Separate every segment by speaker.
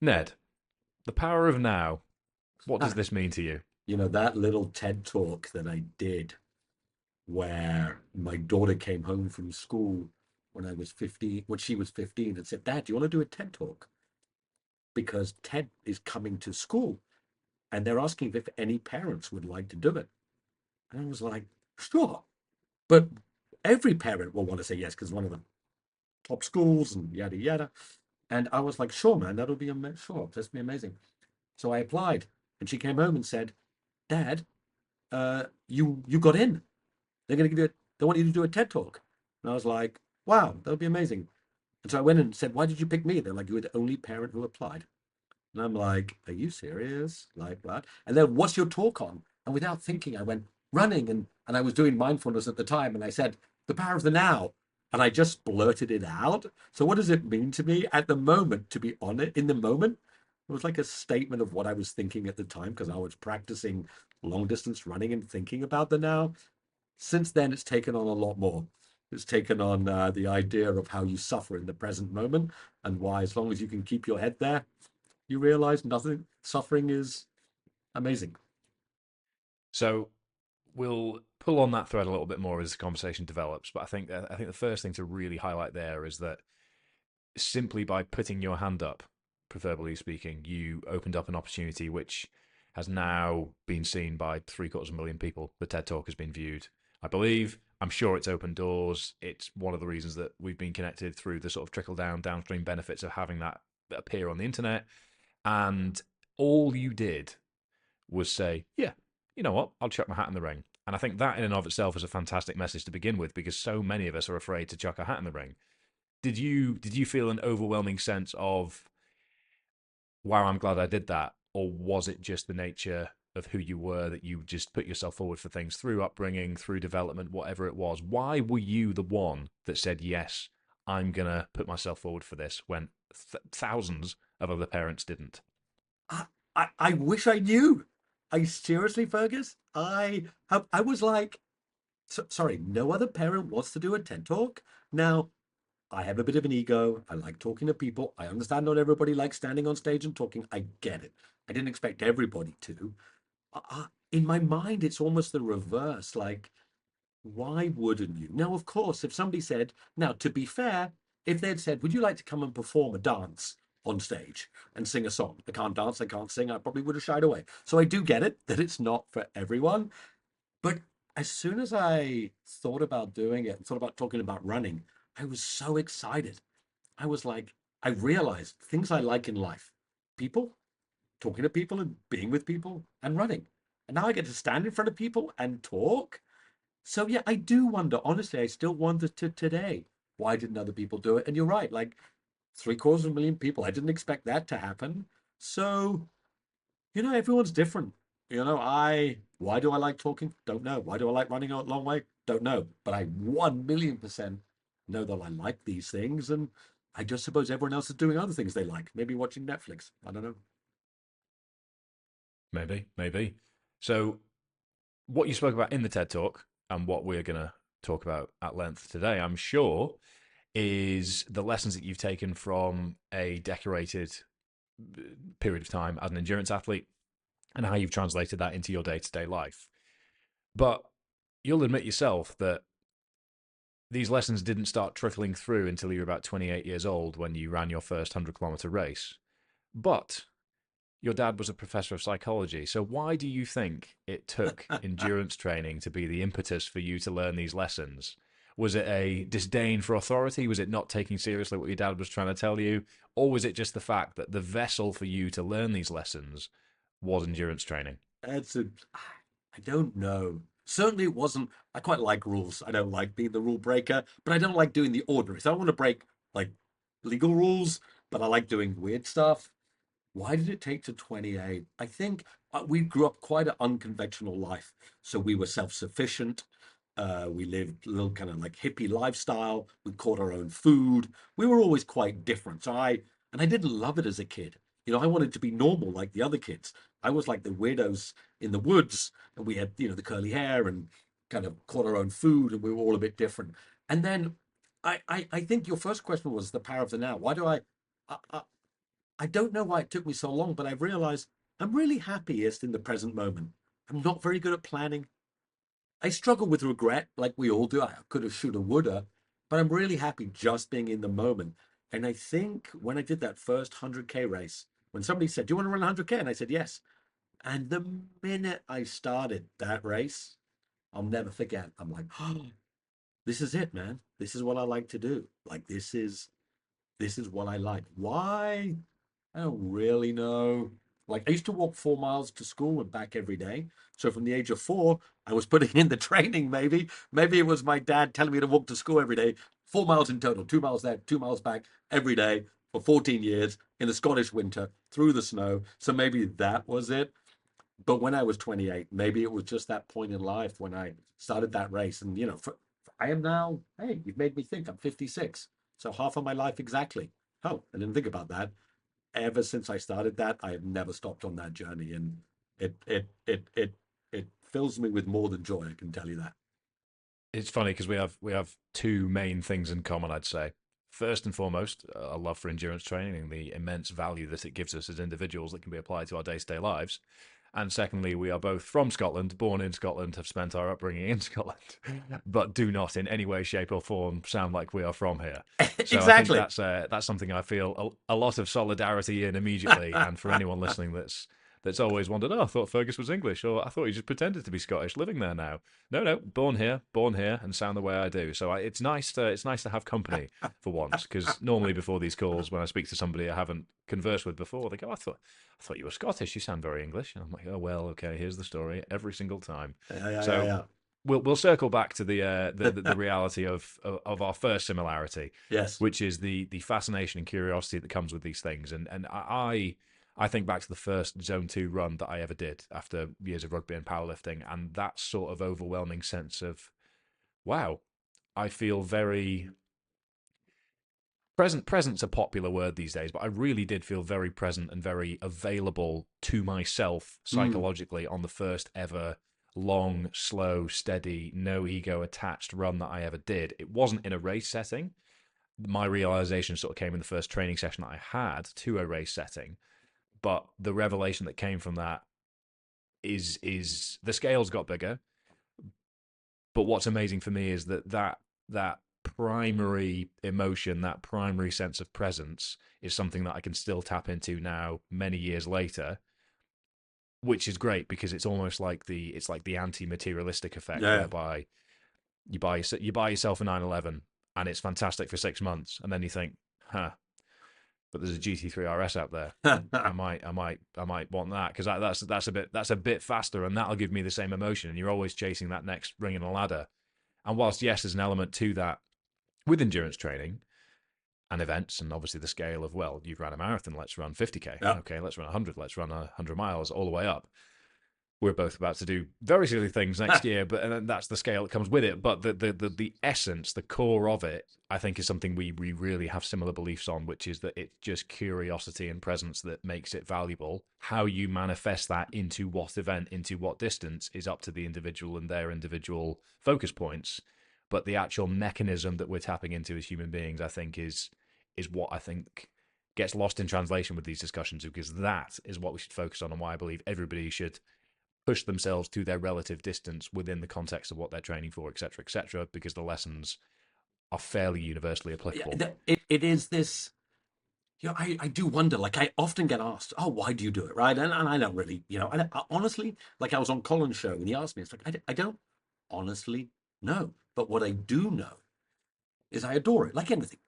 Speaker 1: Ned, the power of now. What does
Speaker 2: Ah,
Speaker 1: this mean to you?
Speaker 2: that little TED talk that I did where my daughter came home from school when I was 15, when she was 15, and said, Dad, do you want to do a TED talk? Because TED is coming to school and they're asking if any parents would like to do it. And I was like, sure. But every parent will want to say yes because one of the top schools and yada, yada. And I was like, sure, man, that'll be sure, that'll be amazing. So I applied and she came home and said, Dad, you got in. They're going to give you, they want you to do a TED talk. And I was like, wow, that would be amazing. And so I went and said, why did you pick me? They're like, you were the only parent who applied. And I'm like, are you serious? Like that? And then what's your talk on? And without thinking, I went running and I was doing mindfulness at the time. And I said, the power of the now. And I just blurted it out. So what does it mean to me at the moment, to be honest, in the moment? It was like a statement of what I was thinking at the time because I was practicing long distance running and thinking about the now. Since then, it's taken on a lot more. It's taken on the idea of how you suffer in the present moment and why, as long as you can keep your head there, you realize nothing, suffering is amazing.
Speaker 1: So we'll pull on that thread a little bit more as the conversation develops. But I think the first thing to really highlight there is that simply by putting your hand up, preferably speaking, you opened up an opportunity which has now been seen by 750,000 people. The TED Talk has been viewed. I believe. I'm sure it's opened doors. It's one of the reasons that we've been connected through the sort of trickle down, downstream benefits of having that appear on the internet. And all you did was say, yeah, you know what? I'll chuck my hat in the ring. And I think that in and of itself is a fantastic message to begin with because so many of us are afraid to chuck a hat in the ring. Did you feel an overwhelming sense of wow, I'm glad I did that, or was it just the nature of who you were that you just put yourself forward for things through upbringing, through development, whatever it was? Why were you the one that said yes? I'm gonna put myself forward for this when thousands of other parents didn't.
Speaker 2: I, I wish I knew. I seriously, Fergus, I was like, sorry, no other parent wants to do a TED talk. Now, I have a bit of an ego. I like talking to people. I understand not everybody likes standing on stage and talking. I get it. I didn't expect everybody to. In my mind, it's almost the reverse. Like, why wouldn't you? Now, of course, if somebody said, now, to be fair, if they'd said, would you like to come and perform a dance on stage and sing a song? I can't dance, I can't sing, I probably would have shied away. So I do get it that it's not for everyone. But as soon as I thought about doing it and thought about talking about running, I was so excited. I was like, I realized things I like in life: people, talking to people and being with people, and running. And now I get to stand in front of people and talk. So yeah, I do wonder. Honestly, I still wonder to today, why didn't other people do it? And you're right, like 750,000 people. I didn't expect that to happen. So, everyone's different. Why do I like talking? Don't know. Why do I like running a long way? Don't know. But I 1,000,000% know that I like these things. And I just suppose everyone else is doing other things they like. Maybe watching Netflix. I don't know.
Speaker 1: Maybe, maybe. So what you spoke about in the TED Talk and what we're gonna talk about at length today, I'm sure, is the lessons that you've taken from a decorated period of time as an endurance athlete and how you've translated that into your day to day life. But you'll admit yourself that these lessons didn't start trickling through until you were about 28 years old when you ran your first 100-kilometer race. But your dad was a professor of psychology. So why do you think it took endurance training to be the impetus for you to learn these lessons? Was it a disdain for authority? Was it not taking seriously what your dad was trying to tell you? Or was it just the fact that the vessel for you to learn these lessons was endurance training?
Speaker 2: It's a, I don't know. Certainly it wasn't. I quite like rules. I don't like being the rule breaker, but I don't like doing the ordinary. So I don't want to break like legal rules, but I like doing weird stuff. Why did it take to 28? I think we grew up quite an unconventional life. So we were self-sufficient. We lived a little kind of like hippie lifestyle. We caught our own food. We were always quite different. And I didn't love it as a kid. I wanted to be normal like the other kids. I was like the weirdos in the woods, and we had, the curly hair and kind of caught our own food, and we were all a bit different. And then I think your first question was the power of the now. Why do I I don't know why it took me so long, but I've realized I'm really happiest in the present moment. I'm not very good at planning. I struggle with regret, like we all do. I coulda, shoulda, woulda, but I'm really happy just being in the moment. And I think when I did that first 100K race, when somebody said, "Do you want to run 100K?" and I said, "Yes." And the minute I started that race, I'll never forget. I'm like, "Oh, this is it, man. This is what I like to do. Like this is what I like." Why? I don't really know. Like I used to walk 4 miles to school and back every day. So from the age of four, I was putting in the training. Maybe it was my dad telling me to walk to school every day, 4 miles in total, 2 miles there, 2 miles back every day for 14 years in the Scottish winter through the snow. So maybe that was it. But when I was 28, maybe it was just that point in life when I started that race. And I am now. Hey, you've made me think. I'm 56, so half of my life exactly. Oh, I didn't think about that. Ever since I started that, I have never stopped on that journey, and it fills me with more than joy. I can tell you that.
Speaker 1: It's funny because we have two main things in common, I'd say. First and foremost, a love for endurance training and the immense value that it gives us as individuals that can be applied to our day-to-day lives. And secondly, we are both from Scotland, born in Scotland, have spent our upbringing in Scotland, but do not in any way, shape, or form sound like we are from here. So I think
Speaker 2: Exactly.
Speaker 1: that's something I feel a lot of solidarity in immediately. And for anyone listening that's always wondered, oh, I thought Fergus was English, or I thought he just pretended to be Scottish, living there now. No, no, born here, and sound the way I do. So it's nice to have company for once, because normally before these calls, when I speak to somebody I haven't conversed with before, they go, I thought you were Scottish. You sound very English. And I'm like, oh well, okay. Here's the story every single time.
Speaker 2: Yeah, yeah,
Speaker 1: So
Speaker 2: yeah,
Speaker 1: we'll circle back to the
Speaker 2: yeah.
Speaker 1: reality of our first similarity,
Speaker 2: Yes.
Speaker 1: which is the fascination and curiosity that comes with these things. And I think back to the first Zone 2 run that I ever did after years of rugby and powerlifting, and that sort of overwhelming sense of, wow, I feel very present's a popular word these days, but I really did feel very present and very available to myself
Speaker 2: Mm,
Speaker 1: psychologically on the first ever long, slow, steady, no ego attached run that I ever did. It wasn't in a race setting. My realization sort of came in the first training session that I had to a race setting, but the revelation that came from that is the scales got bigger. But what's amazing for me is that primary emotion, that primary sense of presence, is something that I can still tap into now, many years later, which is great because it's like the anti-materialistic effect,
Speaker 2: yeah.
Speaker 1: whereby you buy yourself a 911 and it's fantastic for 6 months, and then you think, huh, but there's a GT3 RS out there. I might want that because that's a bit faster, and that'll give me the same emotion. And you're always chasing that next ring in the ladder. And whilst yes, there's an element to that with endurance training and events, and obviously the scale of, well, you've run a marathon, let's run 50K.
Speaker 2: Yeah.
Speaker 1: Okay, let's run 100. Let's run 100 miles all the way up. We're both about to do very silly things next year, but and that's the scale that comes with it. But the essence, the core of it, I think, is something we really have similar beliefs on, which is that it's just curiosity and presence that makes it valuable. How you manifest that into what event, into what distance, is up to the individual and their individual focus points. But the actual mechanism that we're tapping into as human beings, I think, is what I think gets lost in translation with these discussions, because that is what we should focus on, and why I believe everybody should push themselves to their relative distance within the context of what they're training for, et cetera, because the lessons are fairly universally
Speaker 2: Yeah,
Speaker 1: applicable.
Speaker 2: it is this. I do wonder. Like, I often get asked, "Oh, why do you do it?" Right? And I don't really, honestly, like I was on Colin's show and he asked me, it's like, I don't honestly know. But what I do know is I adore it. Like anything,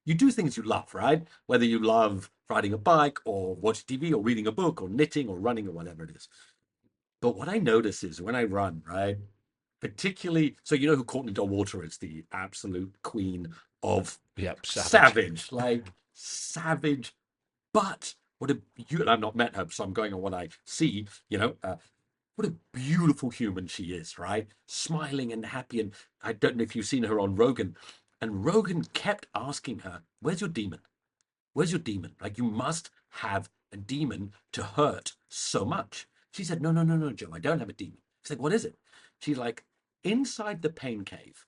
Speaker 2: you do things you love, right? Whether you love riding a bike or watching TV or reading a book or knitting or running or whatever it is. But what I notice is when I run, right? Particularly, so you know who Courtney Water is, the absolute queen of
Speaker 1: Yep, savage.
Speaker 2: savage, like savage. But what a and I've not met her, so I'm going on what I see. What a beautiful human she is, right? Smiling and happy. And I don't know if you've seen her on Rogan, and Rogan kept asking her, "Where's your demon? Where's your demon? Like, you must have a demon to hurt so much." She said, "No, no, no, no, Joe, I don't have a demon." He said, "What is it?" She's like, "Inside the pain cave,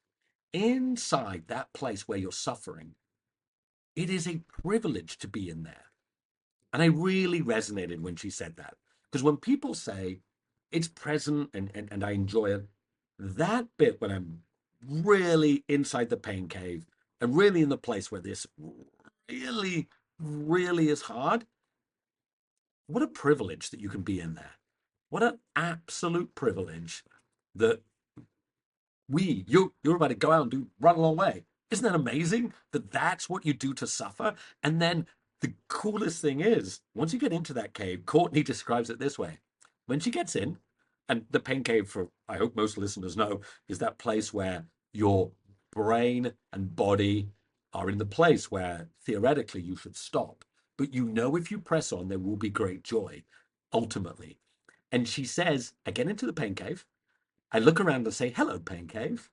Speaker 2: inside that place where you're suffering, it is a privilege to be in there. And I really resonated when she said that. Because when people say it's present and I enjoy it, that bit when I'm really inside the pain cave and really in the place where this really, really is hard, what a privilege that you can be in there. What an absolute privilege that you're about to go out and run a long way. Isn't that amazing that that's what you do to suffer? And then the coolest thing is, once you get into that cave, Courtney describes it this way. When she gets in, and the pain cave, for I hope most listeners know, is that place where your brain and body are in the place where theoretically you should stop. But you know, if you press on, there will be great joy ultimately. And she says, I get into the pain cave. I look around and say, hello, pain cave.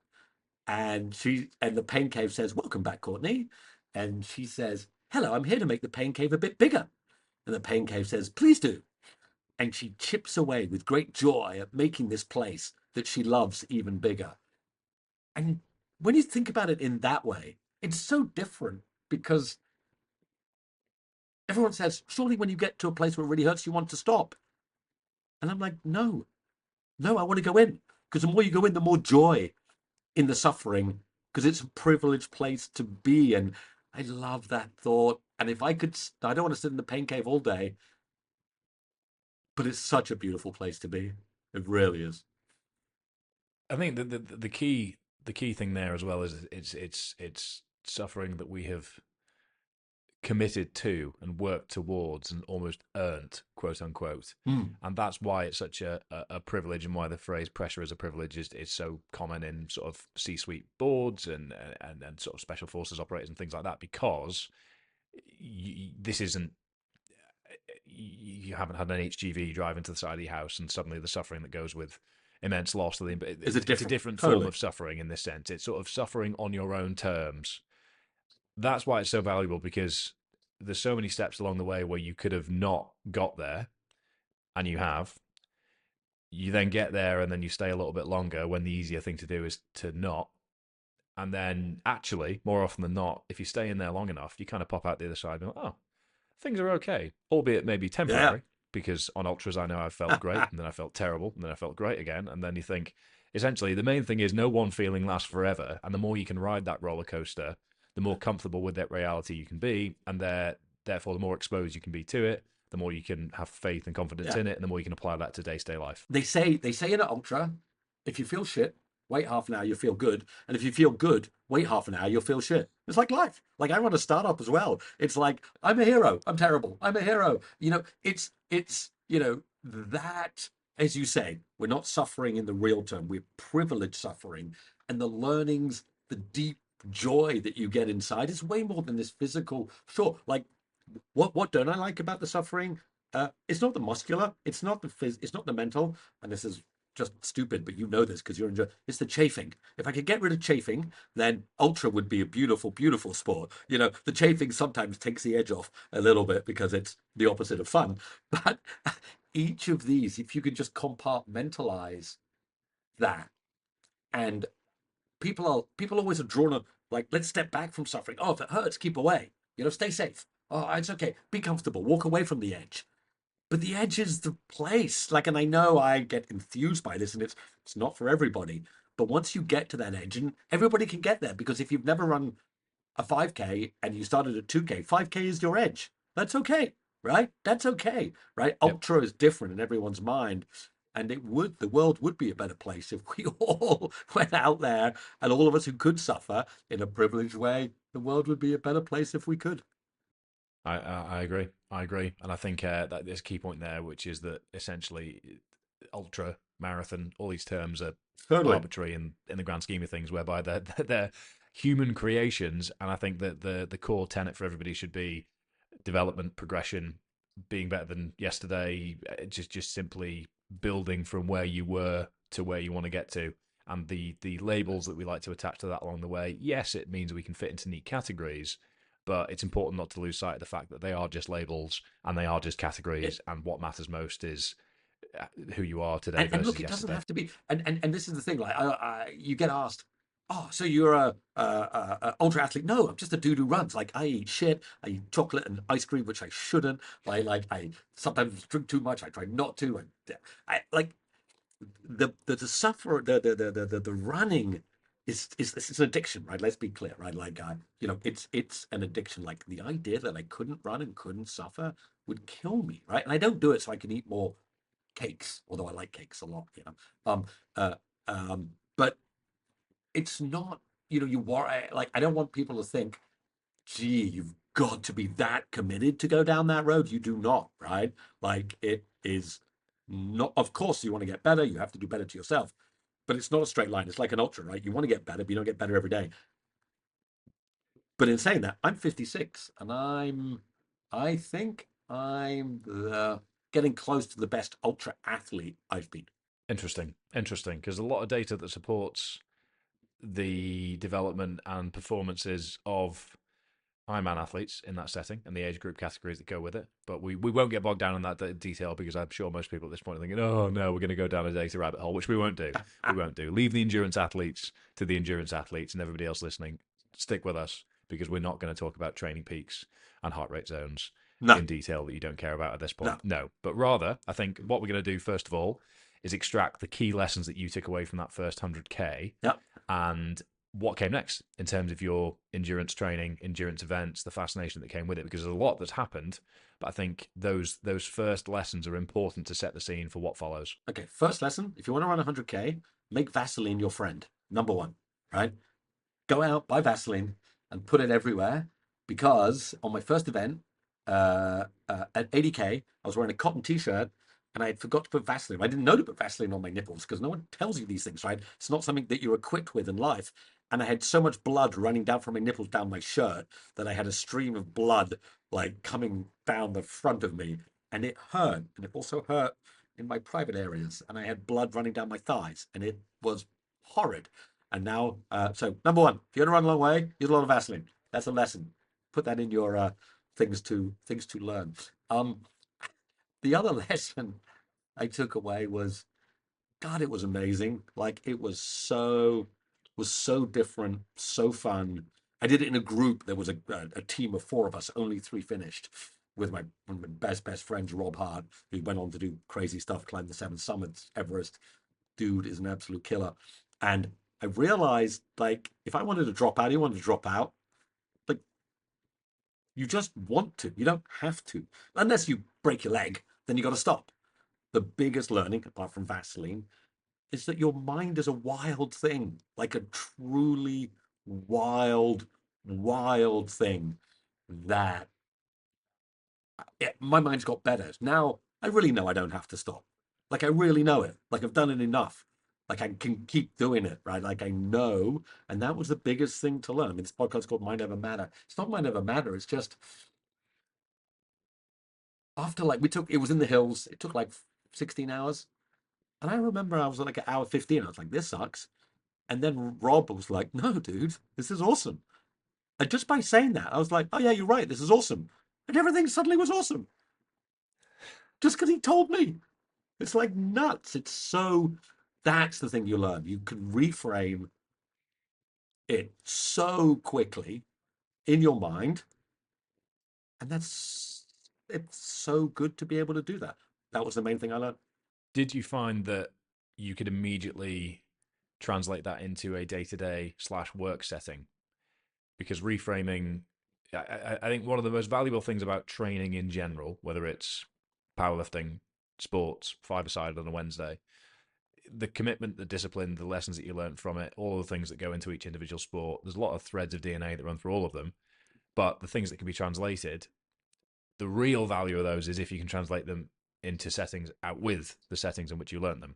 Speaker 2: And the pain cave says, welcome back, Courtney. And she says, hello, I'm here to make the pain cave a bit bigger. And the pain cave says, please do. And she chips away with great joy at making this place that she loves even bigger. And when you think about it in that way, it's so different because everyone says, surely when you get to a place where it really hurts, you want to stop. And I'm like, no, no, I want to go in. Because the more you go in, the more joy in the suffering, because it's a privileged place to be. And I love that thought. And if I could, I don't want to sit in the pain cave all day, but it's such a beautiful place to be. It really is.
Speaker 1: I think the key thing there as well is it's suffering that we have committed to and worked towards and almost earned, quote unquote.
Speaker 2: Mm.
Speaker 1: And that's why it's such a privilege, and why the phrase pressure is a privilege is so common in sort of C-suite boards and sort of special forces operators and things like that, because this isn't, you haven't had an HGV drive into the side of your house and suddenly the suffering that goes with immense loss of the,
Speaker 2: Is it
Speaker 1: it's a
Speaker 2: different?
Speaker 1: different form
Speaker 2: Totally.
Speaker 1: of suffering in this sense. It's sort of suffering on your own terms. That's why it's so valuable, because there's so many steps along the way where you could have not got there, and you have. You then get there and then you stay a little bit longer, when the easier thing to do is to not. And then actually, more often than not, if you stay in there long enough, you kind of pop out the other side and go, oh, things are okay, albeit maybe
Speaker 2: Yeah.
Speaker 1: temporary, because on ultras I know I felt great, and then I felt terrible, and then I felt great again. And then you think, essentially, the main thing is no one feeling lasts forever. And the more you can ride that roller coaster, the more comfortable with that reality you can be. And therefore, the more exposed you can be to it, the more you can have faith and confidence
Speaker 2: Yeah.
Speaker 1: in it, and the more you can apply that to day-to-day life.
Speaker 2: They say in an ultra, if you feel shit, wait half an hour, you'll feel good. And if you feel good, wait half an hour, you'll feel shit. It's like life. Like I run a startup as well. It's like I'm a hero. I'm terrible. I'm a hero. That, as you say, we're not suffering in the real term. We're privileged suffering. And the learnings, the deep joy that you get inside is way more than this physical. Sure, like what don't I like about the suffering? It's not the muscular, it's not it's not the mental, and this is just stupid, but you know this because you're enjoying. It's the chafing. If I could get rid of chafing, then ultra would be a beautiful, beautiful sport. The chafing sometimes takes the edge off a little bit because it's the opposite of fun. But each of these, if you could just compartmentalize that, and people always are drawn to, like, let's step back from suffering. Oh, if it hurts, keep away. Stay safe. Oh, it's okay. Be comfortable. Walk away from the edge. But the edge is the place. Like, and I know I get enthused by this, and it's not for everybody. But once you get to that edge, and everybody can get there, because if you've never run a 5K and you started at 2K, 5K is your edge. That's okay, right? That's okay, right?
Speaker 1: Yep.
Speaker 2: Ultra is different in everyone's mind. And the world would be a better place if we all went out there, and all of us who could suffer in a privileged way, the world would be a better place if we could.
Speaker 1: I agree. I agree. And I think that there's a key point there, which is that essentially ultra, marathon, all these terms are
Speaker 2: Totally.
Speaker 1: arbitrary in the grand scheme of things, whereby they're human creations. And I think that the core tenet for everybody should be development, progression, being better than yesterday, just simply building from where you were to where you want to get to. And the labels that we like to attach to that along the way, yes, it means we can fit into neat categories, but it's important not to lose sight of the fact that they are just labels and they are just
Speaker 2: It,
Speaker 1: categories. And what matters most is who you are today
Speaker 2: and
Speaker 1: versus
Speaker 2: look, it doesn't
Speaker 1: yesterday.
Speaker 2: have to be. And this is the thing. Like, you get asked, oh, so you're a ultra athlete? No, I'm just a dude who runs. Like I eat shit, I eat chocolate and ice cream, which I shouldn't. I sometimes drink too much. I try not to. I like the suffer the running is it's an addiction, right? Let's be clear, right? Like it's an addiction. Like the idea that I couldn't run and couldn't suffer would kill me, right? And I don't do it so I can eat more cakes, although I like cakes a lot, you know. Uh, but it's not, you worry. Like I don't want people to think, gee, you've got to be that committed to go down that road. You do not, right? Like it is not. Of course, you want to get better. You have to do better to yourself, but it's not a straight line. It's like an ultra, right? You want to get better, but you don't get better every day. But in saying that, I'm 56, and I think I'm getting close to the best ultra athlete I've been.
Speaker 1: Interesting, interesting, because a lot of data that supports the development and performances of Ironman athletes in that setting and the age group categories that go with it. But we won't get bogged down in that detail because I'm sure most people at this point are thinking, oh no, we're going to go down a data rabbit hole, which we won't do. We won't do. Leave the endurance athletes to the endurance athletes, and everybody else listening, stick with us because we're not going to talk about training peaks and heart rate zones
Speaker 2: No,
Speaker 1: in detail that you don't care about at this
Speaker 2: no,
Speaker 1: point. No, but rather, I think what we're going to do first of all is extract the key lessons that you took away from that first 100K
Speaker 2: yeah.
Speaker 1: and what came next in terms of your endurance training, endurance events, the fascination that came with it, because there's a lot that's happened. But I think those first lessons are important to set the scene for what follows.
Speaker 2: Okay, first lesson: if you want to run 100K, make Vaseline your friend. Number one, right? Go out, buy Vaseline, and put it everywhere. Because on my first event at 80K, I was wearing a cotton t-shirt and I had forgot to put Vaseline. I didn't know to put Vaseline on my nipples because no one tells you these things, right? It's not something that you're equipped with in life. And I had so much blood running down from my nipples down my shirt that I had a stream of blood like coming down the front of me, and it hurt. And it also hurt in my private areas, and I had blood running down my thighs, and it was horrid. And now, so number one, if you want to run a long way, use a lot of Vaseline. That's a lesson. Put that in your things to learn. The other lesson I took away was, God, it was amazing. Like it was so different, so fun. I did it in a group. There was a team of four of us. Only three finished. With my one of my best friends, Rob Hart, who went on to do crazy stuff, climb the seven summits, Everest. Dude is an absolute killer. And I realized, like, if I wanted to drop out, he wanted to drop out. Like, you just want to. You don't have to, unless you break your leg. Then you got to stop. The biggest learning, apart from Vaseline, is that your mind is a wild thing, like a truly wild, wild thing that my mind's got better. Now I really know I don't have to stop. Like I really know it. Like I've done it enough. Like I can keep doing it, right? Like I know. And that was the biggest thing to learn. I mean, this podcast is called Mind Over Matter. It's not Mind Over Matter. It's just after like it was in the hills. It took like 16 hours. And I remember I was like an hour 15. I was like, this sucks. And then Rob was like, no, dude, this is awesome. And just by saying that, I was like, oh, yeah, you're right. This is awesome. And everything suddenly was awesome just because he told me. It's like nuts. That's the thing you learn. You can reframe it so quickly in your mind. And it's so good to be able to do that. That was the main thing I learned.
Speaker 1: Did you find that you could immediately translate that into a day-to-day slash work setting? Because reframing, I think one of the most valuable things about training in general, whether it's powerlifting, sports, five-a-side on a Wednesday, the commitment, the discipline, the lessons that you learn from it, all the things that go into each individual sport. There's a lot of threads of DNA that run through all of them, but the things that can be translated, the real value of those is if you can translate them into settings out with the settings in which you learn them.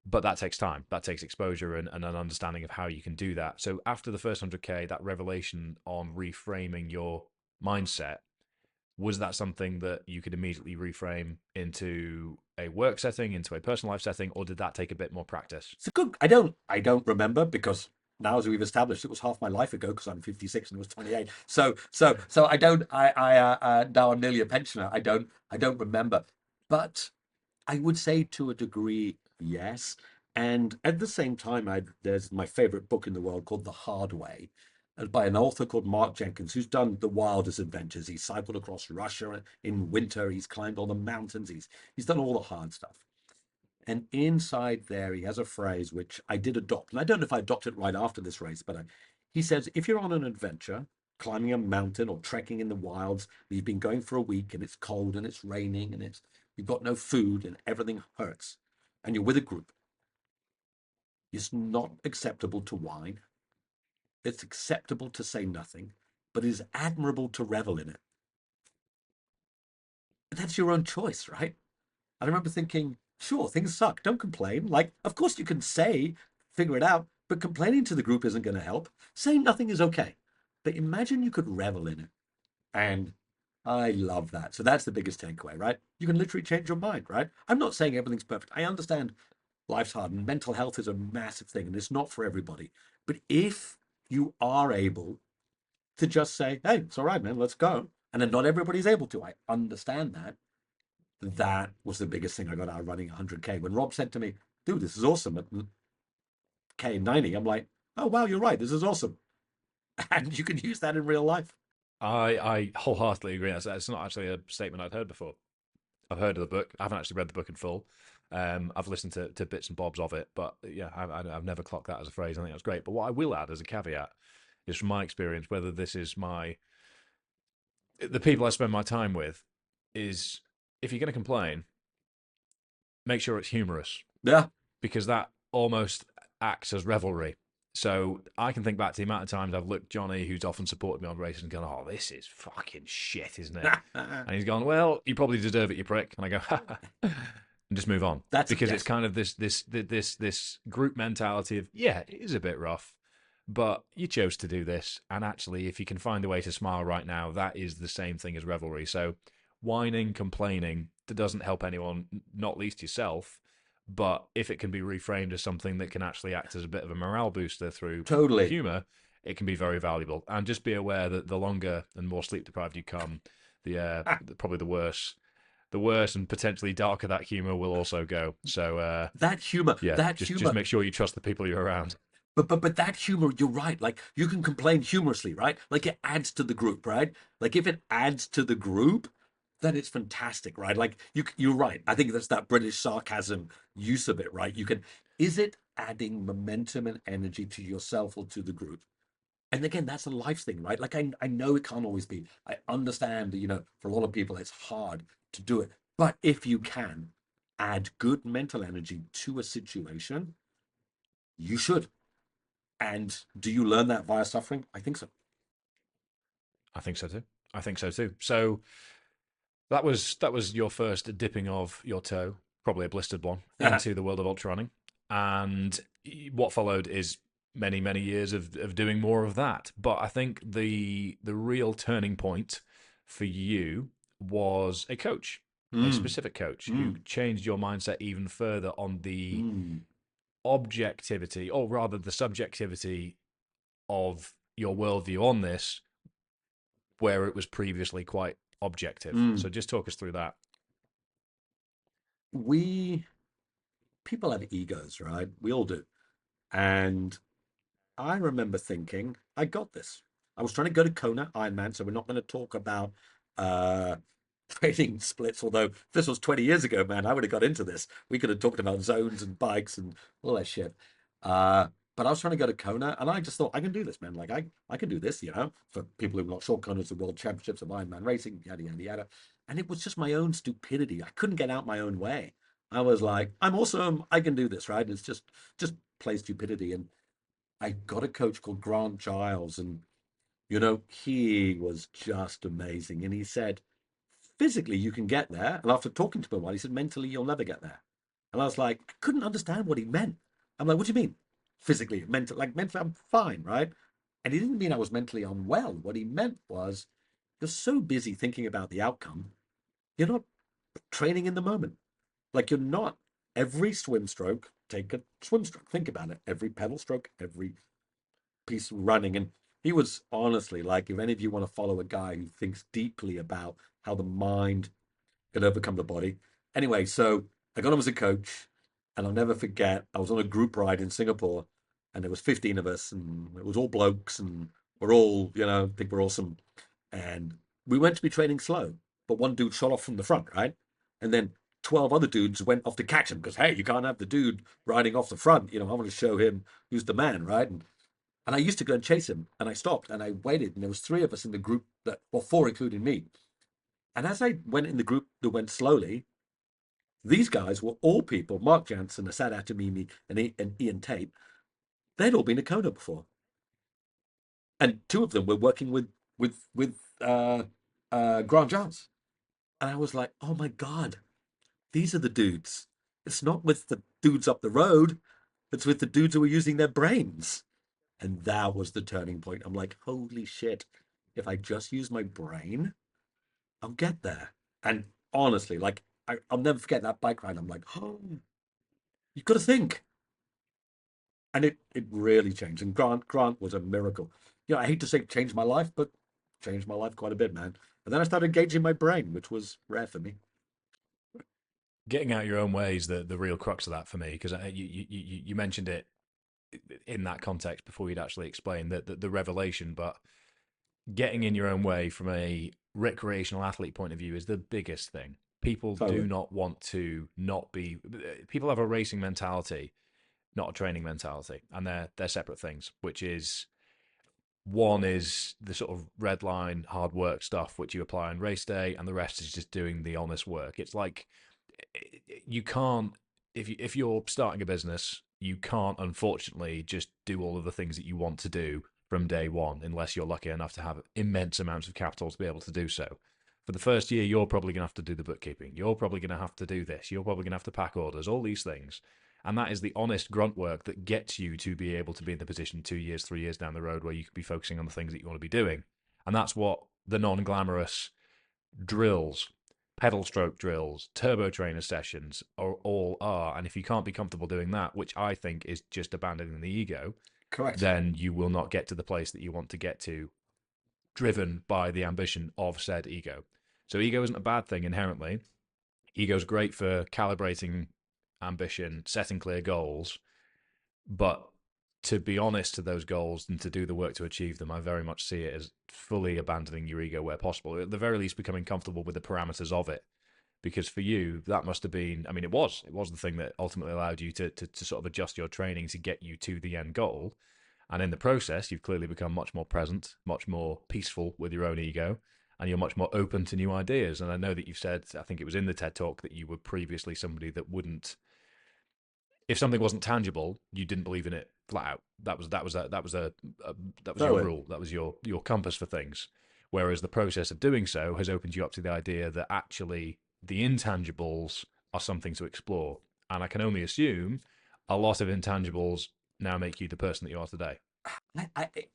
Speaker 1: But that takes time. That takes exposure and an understanding of how you can do that. So after the first 100K, that revelation on reframing your mindset, was that something that you could immediately reframe into a work setting, into a personal life setting, or did that take a bit more practice?
Speaker 2: It's a good. I don't remember because now, as we've established, it was half my life ago because I'm 56 and it was 28. So I don't. Now I'm nearly a pensioner. I don't remember, but I would say to a degree, yes. And at the same time, there's my favorite book in the world called The Hard Way, by an author called Mark Jenkins, who's done the wildest adventures. He's cycled across Russia in winter. He's climbed all the mountains. He's done all the hard stuff. And inside there, he has a phrase which I did adopt. And I don't know if I adopted it right after this race, but he says, if you're on an adventure, climbing a mountain or trekking in the wilds, you've been going for a week and it's cold and it's raining and you've got no food and everything hurts, and you're with a group, it's not acceptable to whine. It's acceptable to say nothing, but it is admirable to revel in it. But that's your own choice, right? I remember thinking, sure, things suck. Don't complain. Like, of course you can say, figure it out, but complaining to the group isn't going to help. Saying nothing is okay. But imagine you could revel in it. And I love that. So that's the biggest takeaway, right? You can literally change your mind, right? I'm not saying everything's perfect. I understand life's hard and mental health is a massive thing and it's not for everybody. But if you are able to just say, hey, it's all right, man, let's go. And then not everybody's able to. I understand that. That was the biggest thing I got out of running 100K. When Rob said to me, dude, this is awesome at K90, I'm like, oh, wow, you're right. This is awesome. And you can use that in real life.
Speaker 1: I wholeheartedly agree. That's not actually a statement I'd heard before. I've heard of the book. I haven't actually read the book in full. I've listened to bits and bobs of it, but yeah, I've never clocked that as a phrase. I think that's great. But what I will add as a caveat is from my experience, whether this is the people I spend my time with, is if you're going to complain, make sure it's humorous
Speaker 2: Yeah.
Speaker 1: because that almost acts as revelry. So I can think back to the amount of times I've looked Johnny, who's often supported me on races, and gone, "Oh, this is fucking shit, isn't it?" And he's gone, "Well, you probably deserve it, you prick." And I go, and just move on
Speaker 2: That's,
Speaker 1: because it's
Speaker 2: yes,
Speaker 1: kind of this group mentality of, yeah, it is a bit rough, but you chose to do this, and actually, if you can find a way to smile right now, that is the same thing as revelry. So whining, complaining, that doesn't help anyone, not least yourself. But if it can be reframed as something that can actually act as a bit of a morale booster through
Speaker 2: totally.
Speaker 1: humor, it can be very valuable. And just be aware that the longer and more sleep deprived you come, probably the worse and potentially darker that humor will also go. So
Speaker 2: That humor,
Speaker 1: yeah,
Speaker 2: that
Speaker 1: just
Speaker 2: humor.
Speaker 1: make sure you trust the people you're around.
Speaker 2: But that humor, you're right. Like you can complain humorously, right? Like it adds to the group, right? Like if it adds to the group, then it's fantastic, right? Like you're right. I think that's that British sarcasm use of it, right? You can, is it adding momentum and energy to yourself or to the group? And again, that's a life thing, right? Like I know it can't always be. I understand that, for a lot of people it's hard to do it. But if you can add good mental energy to a situation, you should. And do you learn that via suffering? I think so.
Speaker 1: I think so too. I think so too. So that was your first dipping of your toe, probably a blistered one, into the world of ultra running, and what followed is many years of doing more of that. But I think the real turning point for you was a
Speaker 2: Mm,
Speaker 1: specific coach who
Speaker 2: mm,
Speaker 1: changed your mindset even further on the
Speaker 2: mm,
Speaker 1: objectivity, or rather the subjectivity of your worldview on this, where it was previously quite objective.
Speaker 2: mm.
Speaker 1: So just talk us through that.
Speaker 2: We People have egos, right? We all do. And I remember thinking, I got this. I was trying to go to Kona Ironman, so we're not going to talk about uh training splits, although if this was 20 years ago, man, I would have got into this. We could have talked about zones and bikes and all that shit. But I was trying to go to Kona and I just thought I can do this, man. Like I can do this, for people who are not sure, Kona's the world championships of Ironman racing, yada yada yada. And it was just my own stupidity. I couldn't get out my own way. I was like, I'm awesome, I can do this, right? And it's just play stupidity. And I got a coach called Grant Giles, and he was just amazing. And he said, physically, you can get there. And after talking to him a while, he said, mentally, you'll never get there. And I was like, I couldn't understand what he meant. I'm like, what do you mean? Physically, mentally, I'm fine, right? And he didn't mean I was mentally unwell. What he meant was, you're so busy thinking about the outcome, you're not training in the moment. Like you're not every swim stroke, take a swim stroke. Think about it. Every pedal stroke, every piece of running. And he was honestly like, if any of you want to follow a guy who thinks deeply about how the mind can overcome the body. Anyway, so I got him as a coach. And I'll never forget, I was on a group ride in Singapore, and there was 15 of us, and it was all blokes, and we're all, think we're awesome. And we went to be training slow, but one dude shot off from the front, right? And then 12 other dudes went off to catch him because, hey, you can't have the dude riding off the front. I want to show him who's the man, right? And I used to go and chase him, and I stopped and I waited, and there was three of us in the group that, well, four including me. And as I went in the group that went slowly, these guys were all people, Mark Jansen, Asad Atamimi, and Ian Tate. They'd all been to Kona before. And two of them were working with Grant Giles. And I was like, oh my God, these are the dudes. It's not with the dudes up the road, it's with the dudes who are using their brains. And that was the turning point. I'm like, holy shit, if I just use my brain, I'll get there. And honestly, like, I'll never forget that bike ride. I'm like, oh, you've got to think. And it really changed. And Grant was a miracle. I hate to say changed my life, but changed my life quite a bit, man. And then I started engaging my brain, which was rare for me.
Speaker 1: Getting out your own way is the real crux of that for me, because you mentioned it in that context before you'd actually explained the revelation. But getting in your own way from a recreational athlete point of view is the biggest thing. People do
Speaker 2: Totally.
Speaker 1: not want to not be. People have a racing mentality, not a training mentality, and they're separate things. Which is, one is the sort of red line hard work stuff which you apply on race day, and the rest is just doing the honest work. It's like, you can't, if you're starting a business, you can't unfortunately just do all of the things that you want to do from day one unless you're lucky enough to have immense amounts of capital to be able to do so. For the first year, you're probably going to have to do the bookkeeping. You're probably going to have to do this. You're probably going to have to pack orders, all these things. And that is the honest grunt work that gets you to be able to be in the position 2 years, 3 years down the road where you could be focusing on the things that you want to be doing. And that's what the non glamorous drills, pedal stroke drills, turbo trainer sessions all are. And if you can't be comfortable doing that, which I think is just abandoning the ego,
Speaker 2: Correct.
Speaker 1: then you will not get to the place that you want to get to, driven by the ambition of said ego. So ego isn't a bad thing inherently. Ego's great for calibrating ambition, setting clear goals, but to be honest to those goals and to do the work to achieve them, I very much see it as fully abandoning your ego where possible. At the very least, becoming comfortable with the parameters of it. Because for you, that must have been, I mean, it was the thing that ultimately allowed you to sort of adjust your training to get you to the end goal. And in the process, you've clearly become much more present, much more peaceful with your own ego, and you're much more open to new ideas. And I know that you've said, I think it was in the TED Talk, that you were previously somebody that wouldn't, if something wasn't tangible, you didn't believe in it flat out. That was your
Speaker 2: Totally.
Speaker 1: rule. That was your compass for things. Whereas the process of doing so has opened you up to the idea that actually the intangibles are something to explore. And I can only assume a lot of intangibles now make you the person that you are today.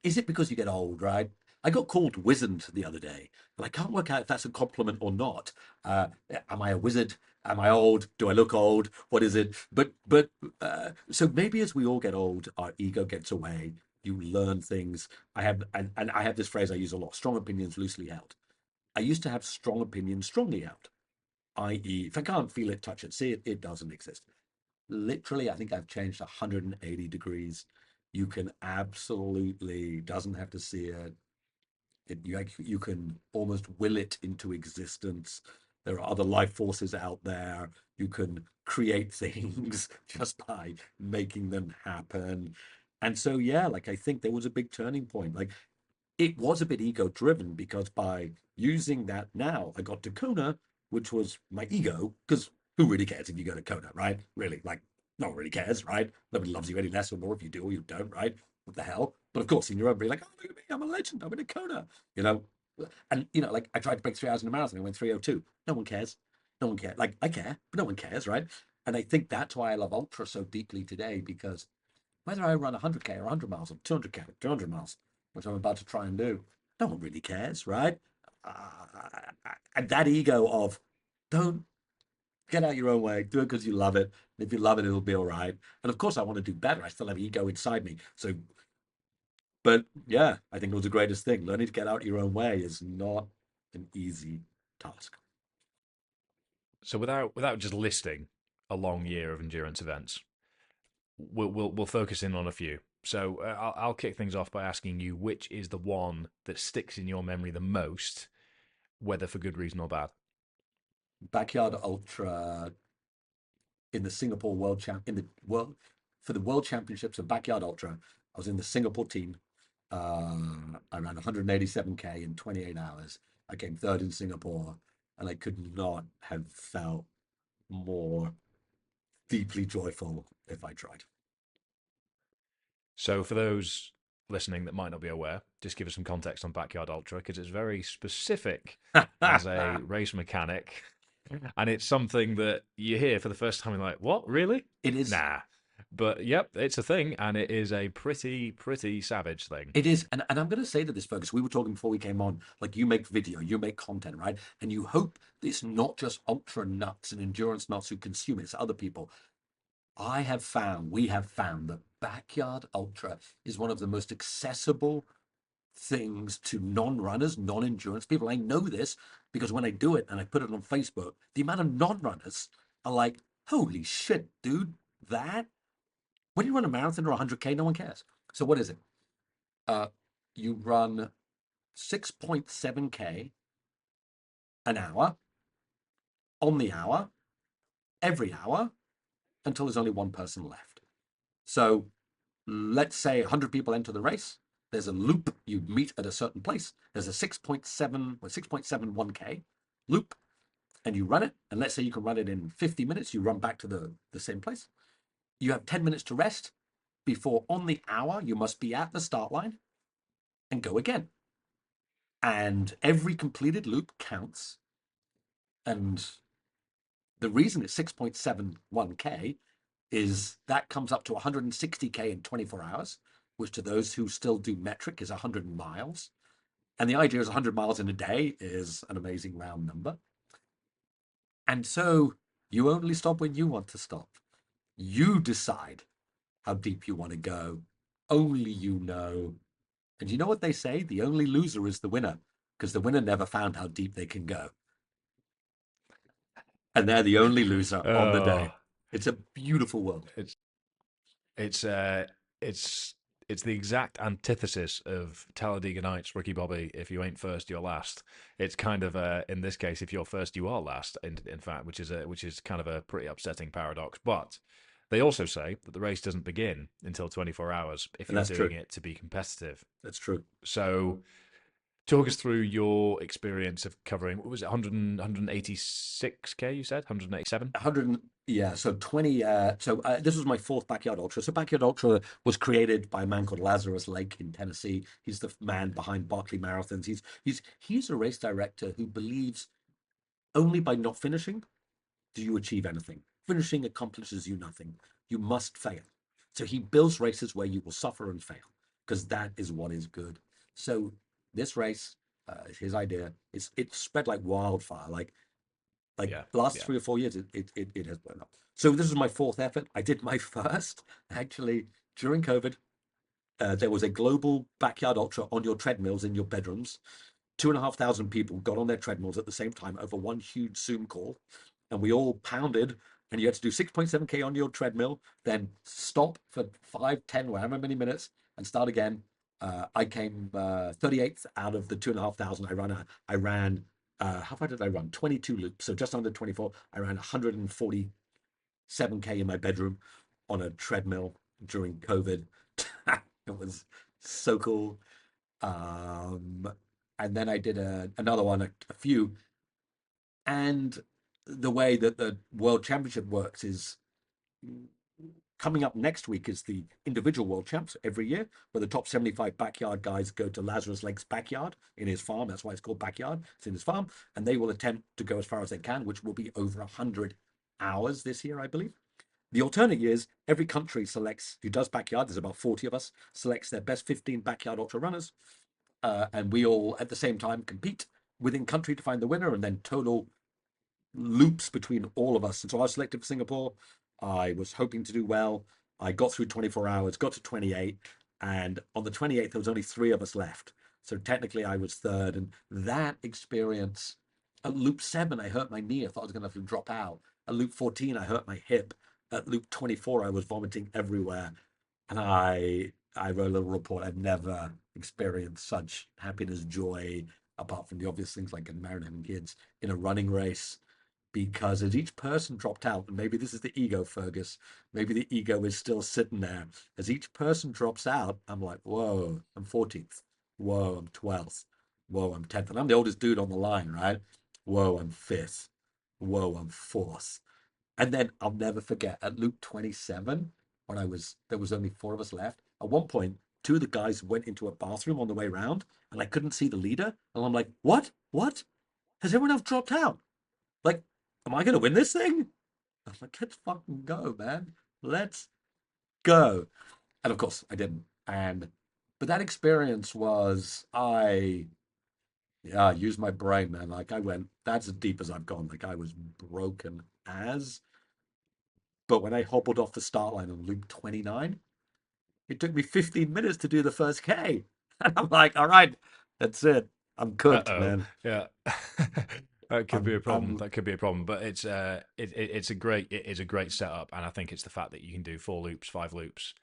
Speaker 2: Is it because you get old, right? I got called wizard the other day, but I can't work out if that's a compliment or not. Uh, am I a wizard? Am I old? Do I look old? What is it? So maybe as we all get old, our ego gets away. You learn things. And I have this phrase I use a lot: strong opinions loosely held. I used to have strong opinions strongly held, i.e., if I can't feel it, touch it, see it, it doesn't exist. Literally, I think I've changed 180 degrees. You can absolutely doesn't have to see it. You can almost will it into existence. There are other life forces out there. You can create things just by making them happen. And so, yeah, like I think there was a big turning point. Like it was a bit ego driven because by using that now, I got to Kona, which was my ego, because who really cares if you go to Kona, right? Really, like, no one really cares, right? Nobody loves you any less or more if you do or you don't, right? What the hell? But of course, in your own, be like, oh, look at me, I'm a legend, I'm in a Kona, you know? And, like I tried to break 3 hours in a marathon, I went 3:02. No one cares. No one cares. Like, I care, but no one cares, right? And I think that's why I love Ultra so deeply today, because whether I run 100K or 100 miles or 200K or 200 miles, which I'm about to try and do, no one really cares, right? And that ego of don't get out your own way, do it because you love it. And if you love it, it'll be all right. And of course, I want to do better. I still have ego inside me. So, but yeah, I think it was the greatest thing. Learning to get out your own way is not an easy task.
Speaker 1: So without just listing a long year of endurance events. We'll focus in on a few. So I'll kick things off by asking you which is the one that sticks in your memory the most, whether for good reason or bad.
Speaker 2: Backyard Ultra in the Singapore World Champ in the world for the World Championships of Backyard Ultra. I was in the Singapore team. I ran 187K in 28 hours. I came third in Singapore, and I could not have felt more deeply joyful if I tried.
Speaker 1: So for those listening that might not be aware, just give us some context on Backyard Ultra because it's very specific as a race mechanic, and it's something that you hear for the first time. You're like, "What? Really?
Speaker 2: It is.
Speaker 1: Nah." But yep, it's a thing, and it is a pretty savage thing.
Speaker 2: It is, and I'm going to say to this, Fergus, we were talking before we came on, like you make video, you make content, right? And you hope it's not just ultra nuts and endurance nuts who consume it, it's other people. We have found that Backyard Ultra is one of the most accessible things to non-runners, non-endurance people. I know this because when I do it and I put it on Facebook, the amount of non-runners are like, holy shit, dude, that? When you run a marathon or 100K, no one cares. So what is it? Uh, you run 6.7K an hour, on the hour, every hour, until there's only one person left. So let's say 100 people enter the race. There's a loop. You meet at a certain place. There's a 6.7 or 6.71K loop, and you run it. And let's say you can run it in 50 minutes. You run back to the same place. You have 10 minutes to rest before on the hour you must be at the start line and go again. And every completed loop counts. And the reason it's 6.71K is that comes up to 160K in 24 hours, which to those who still do metric is 100 miles. And the idea is 100 miles in a day is an amazing round number. And so you only stop when you want to stop. You decide how deep you want to go. Only you know. And you know what they say? The only loser is the winner, because the winner never found how deep they can go. And they're the only loser on the day.
Speaker 1: Oh,
Speaker 2: It's a beautiful world.
Speaker 1: it's it's uh it's it's the exact antithesis of Talladega Nights, Ricky Bobby. If you ain't first, you're last. It's kind of in this case, if you're first, you are last. In fact, which is kind of a pretty upsetting paradox. But they also say that the race doesn't begin until 24 hours if
Speaker 2: And
Speaker 1: you're
Speaker 2: that's
Speaker 1: doing
Speaker 2: true.
Speaker 1: it to be competitive.
Speaker 2: That's true.
Speaker 1: So talk us through your experience of covering, what was it, 100, 186K, you said? 187?
Speaker 2: 100, yeah, so 20, this was my fourth Backyard Ultra. So Backyard Ultra was created by a man called Lazarus Lake in Tennessee. He's the man behind Barkley Marathons. He's a race director who believes only by not finishing do you achieve anything. Finishing accomplishes you nothing. You must fail. So he builds races where you will suffer and fail, because that is what is good. So this race, his idea, it's spread like wildfire. Like
Speaker 1: Yeah,
Speaker 2: the last
Speaker 1: yeah.
Speaker 2: 3 or 4 years, it has blown up. So this is my fourth effort. I did my first actually during COVID. There was a global Backyard Ultra on your treadmills in your bedrooms. 2,500 people got on their treadmills at the same time over one huge Zoom call, and we all pounded. And you had to do 6.7K on your treadmill, then stop for 5, 10, however many minutes, and start again. I came 38th out of the 2,500. I ran. How far did I run? 22 loops, so just under 24. I ran 147K in my bedroom on a treadmill during COVID. It was so cool. Um, and then I did another one, a few. And the way that the World Championship works is coming up next week is the individual world champs every year, where the top 75 backyard guys go to Lazarus Lake's backyard in his farm. That's why it's called backyard. It's in his farm. And they will attempt to go as far as they can, which will be over 100 hours this year, I believe. The alternate years, every country selects, who does backyard, there's about 40 of us, selects their best 15 backyard ultra runners. And we all, at the same time, compete within country to find the winner, and then total loops between all of us. And so I was selected for Singapore. I was hoping to do well. I got through 24 hours, got to 28. And on the 28th, there was only 3 of us left. So technically, I was third. And that experience, at loop 7, I hurt my knee. I thought I was going to have to drop out. At loop 14, I hurt my hip. At loop 24, I was vomiting everywhere. And I wrote a little report. I've never experienced such happiness, joy, apart from the obvious things like getting married and having kids, in a running race. Because as each person dropped out, and maybe this is the ego, Fergus, maybe the ego is still sitting there. As each person drops out, I'm like, whoa, I'm 14th. Whoa, I'm 12th. Whoa, I'm 10th. And I'm the oldest dude on the line, right? Whoa, I'm 5th. Whoa, I'm 4th. And then I'll never forget at loop 27, when there was only four of us left. At one point, two of the guys went into a bathroom on the way round, and I couldn't see the leader. And I'm like, what? What? Has everyone else dropped out? Like, am I going to win this thing? I'm like, let's fucking go, man. Let's go. And of course, I didn't. But that experience was, yeah, I used my brain, man. Like, I went, that's as deep as I've gone. Like, I was broken as. But when I hobbled off the start line on loop 29, it took me 15 minutes to do the first K. And I'm like, all right, that's it. I'm cooked,
Speaker 1: Uh-oh.
Speaker 2: man.
Speaker 1: Yeah. That could be a problem.
Speaker 2: I'm
Speaker 1: That could be a problem. But it is a great setup, and I think it's the fact that you can do 4 loops, 5 loops,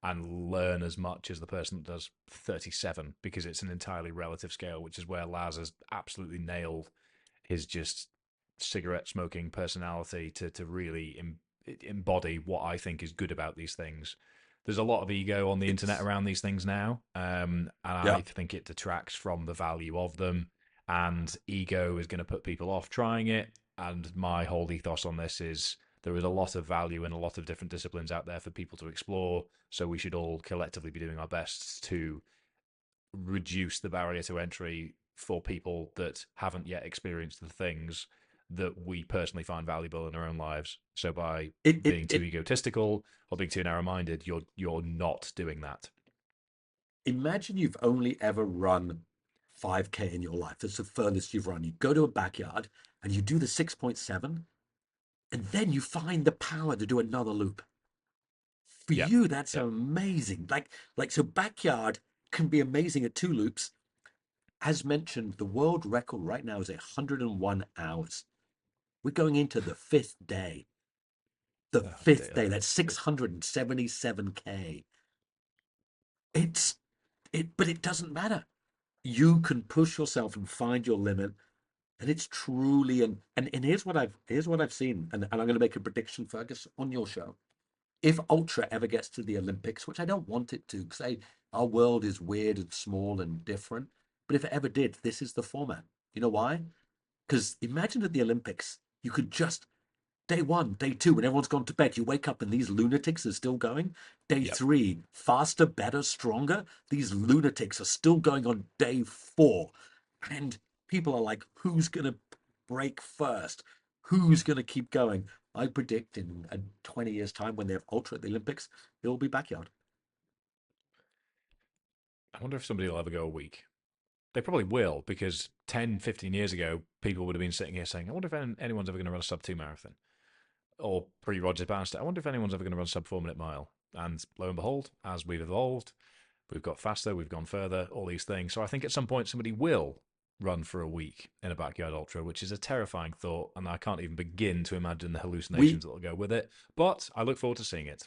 Speaker 1: and learn as much as the person that does 37, because it's an entirely relative scale, which is where Laz has absolutely nailed his just cigarette smoking personality to really embody what I think is good about these things. There's a lot of ego on the internet
Speaker 2: it's
Speaker 1: around these things now, and
Speaker 2: yeah.
Speaker 1: I think it detracts from the value of them. And ego is going to put people off trying it. And my whole ethos on this is there is a lot of value in a lot of different disciplines out there for people to explore. So we should all collectively be doing our best to reduce the barrier to entry for people that haven't yet experienced the things that we personally find valuable in our own lives. So by
Speaker 2: It it
Speaker 1: being too
Speaker 2: it
Speaker 1: egotistical or being too narrow-minded, you're not doing that.
Speaker 2: Imagine you've only ever run 5K in your life. That's the furthest you've run. You go to a backyard and you do the 6.7, and then you find the power to do another loop. For
Speaker 1: Yeah,
Speaker 2: you, that's
Speaker 1: yeah.
Speaker 2: amazing. So backyard can be amazing at 2 loops. As mentioned, the world record right now is 101 hours. We're going into the fifth day. The
Speaker 1: Oh
Speaker 2: fifth day.
Speaker 1: dear.
Speaker 2: That's 677K. It's but it doesn't matter. You can push yourself and find your limit. And it's truly and here's what I've seen, and I'm gonna make a prediction, Fergus, on your show. If ultra ever gets to the Olympics, which I don't want it to, because our world is weird and small and different, but if it ever did, this is the format. You know why? Because imagine at the Olympics, you could just day one, day two, when everyone's gone to bed, you wake up and these lunatics are still going. Day
Speaker 1: Yep.
Speaker 2: three, faster, better, stronger. These lunatics are still going on day four. And people are like, who's going to break first? Who's going to keep going? I predict in 20 years' time, when they have ultra at the Olympics, it will be backyard.
Speaker 1: I wonder if somebody will ever go a week. They probably will, because 10, 15 years ago, people would have been sitting here saying, I wonder if anyone's ever going to run a sub 2 marathon. Or pre Rogers Bannister, I wonder if anyone's ever going to run a sub 4 minute mile. And lo and behold, as we've evolved, we've got faster, we've gone further, all these things. So I think at some point somebody will run for a week in a backyard ultra, which is a terrifying thought, and I can't even begin to imagine the
Speaker 2: We
Speaker 1: hallucinations that will go with it. But I look forward to seeing it.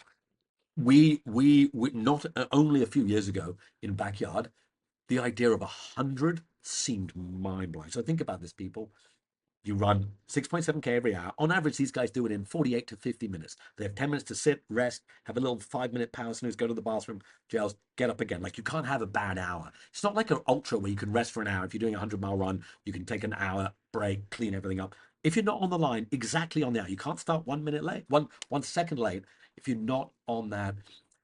Speaker 2: we not only a few years ago in backyard, the idea of 100 seemed mind blowing. So think about this, people. You run 6.7K every hour. On average, these guys do it in 48 to 50 minutes. They have 10 minutes to sit, rest, have a little 5 minute power snooze, go to the bathroom, gels, get up again. Like, you can't have a bad hour. It's not like an ultra where you can rest for an hour. If you're doing a 100-mile run, you can take an hour break, clean everything up. If you're not on the line exactly on the hour, you can't start 1 minute late, one second late if you're not on that.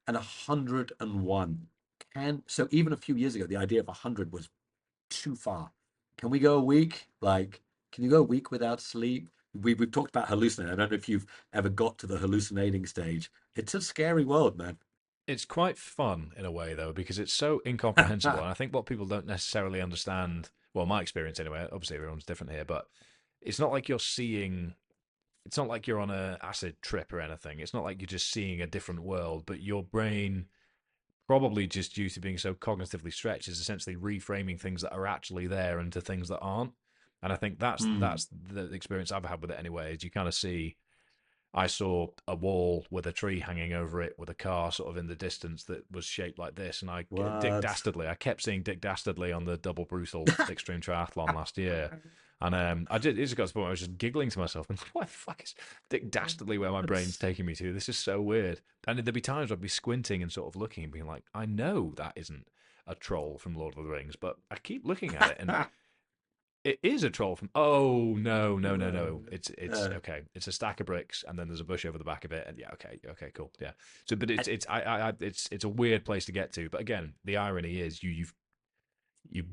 Speaker 2: And 101 so even a few years ago, the idea of 100 was too far. Can we go a week? Like, can you go a week without sleep? We've talked about hallucinating. I don't know if you've ever got to the hallucinating stage. It's a scary world, man.
Speaker 1: It's quite fun in a way, though, because it's so incomprehensible. And I think what people don't necessarily understand, well, my experience anyway, obviously everyone's different here, but it's not like you're seeing it's not like you're on a acid trip or anything. It's not like you're just seeing a different world, but your brain, probably just due to being so cognitively stretched, is essentially reframing things that are actually there into things that aren't. And I think that's
Speaker 2: Hmm.
Speaker 1: that's the experience I've had with it anyway. Is you kind of see. I saw a wall with a tree hanging over it with a car sort of in the distance that was shaped like this. And Dick
Speaker 2: What?
Speaker 1: Dastardly, I kept seeing Dick Dastardly on the double brutal extreme triathlon last year. And it just got to the point where I was just giggling to myself. And what the fuck is Dick Dastardly where my brain's
Speaker 2: That's
Speaker 1: taking me to? This is so weird. And there'd be times I'd be squinting and sort of looking and being like, I know that isn't a troll from Lord of the Rings, but I keep looking at it and it is a troll from. Oh no, no, no, no! It's
Speaker 2: uh,
Speaker 1: okay. It's a stack of bricks, and then there's a bush over the back of it, and yeah, okay, okay, cool, yeah. So, but
Speaker 2: and
Speaker 1: it's a weird place to get to. But again, the irony is you've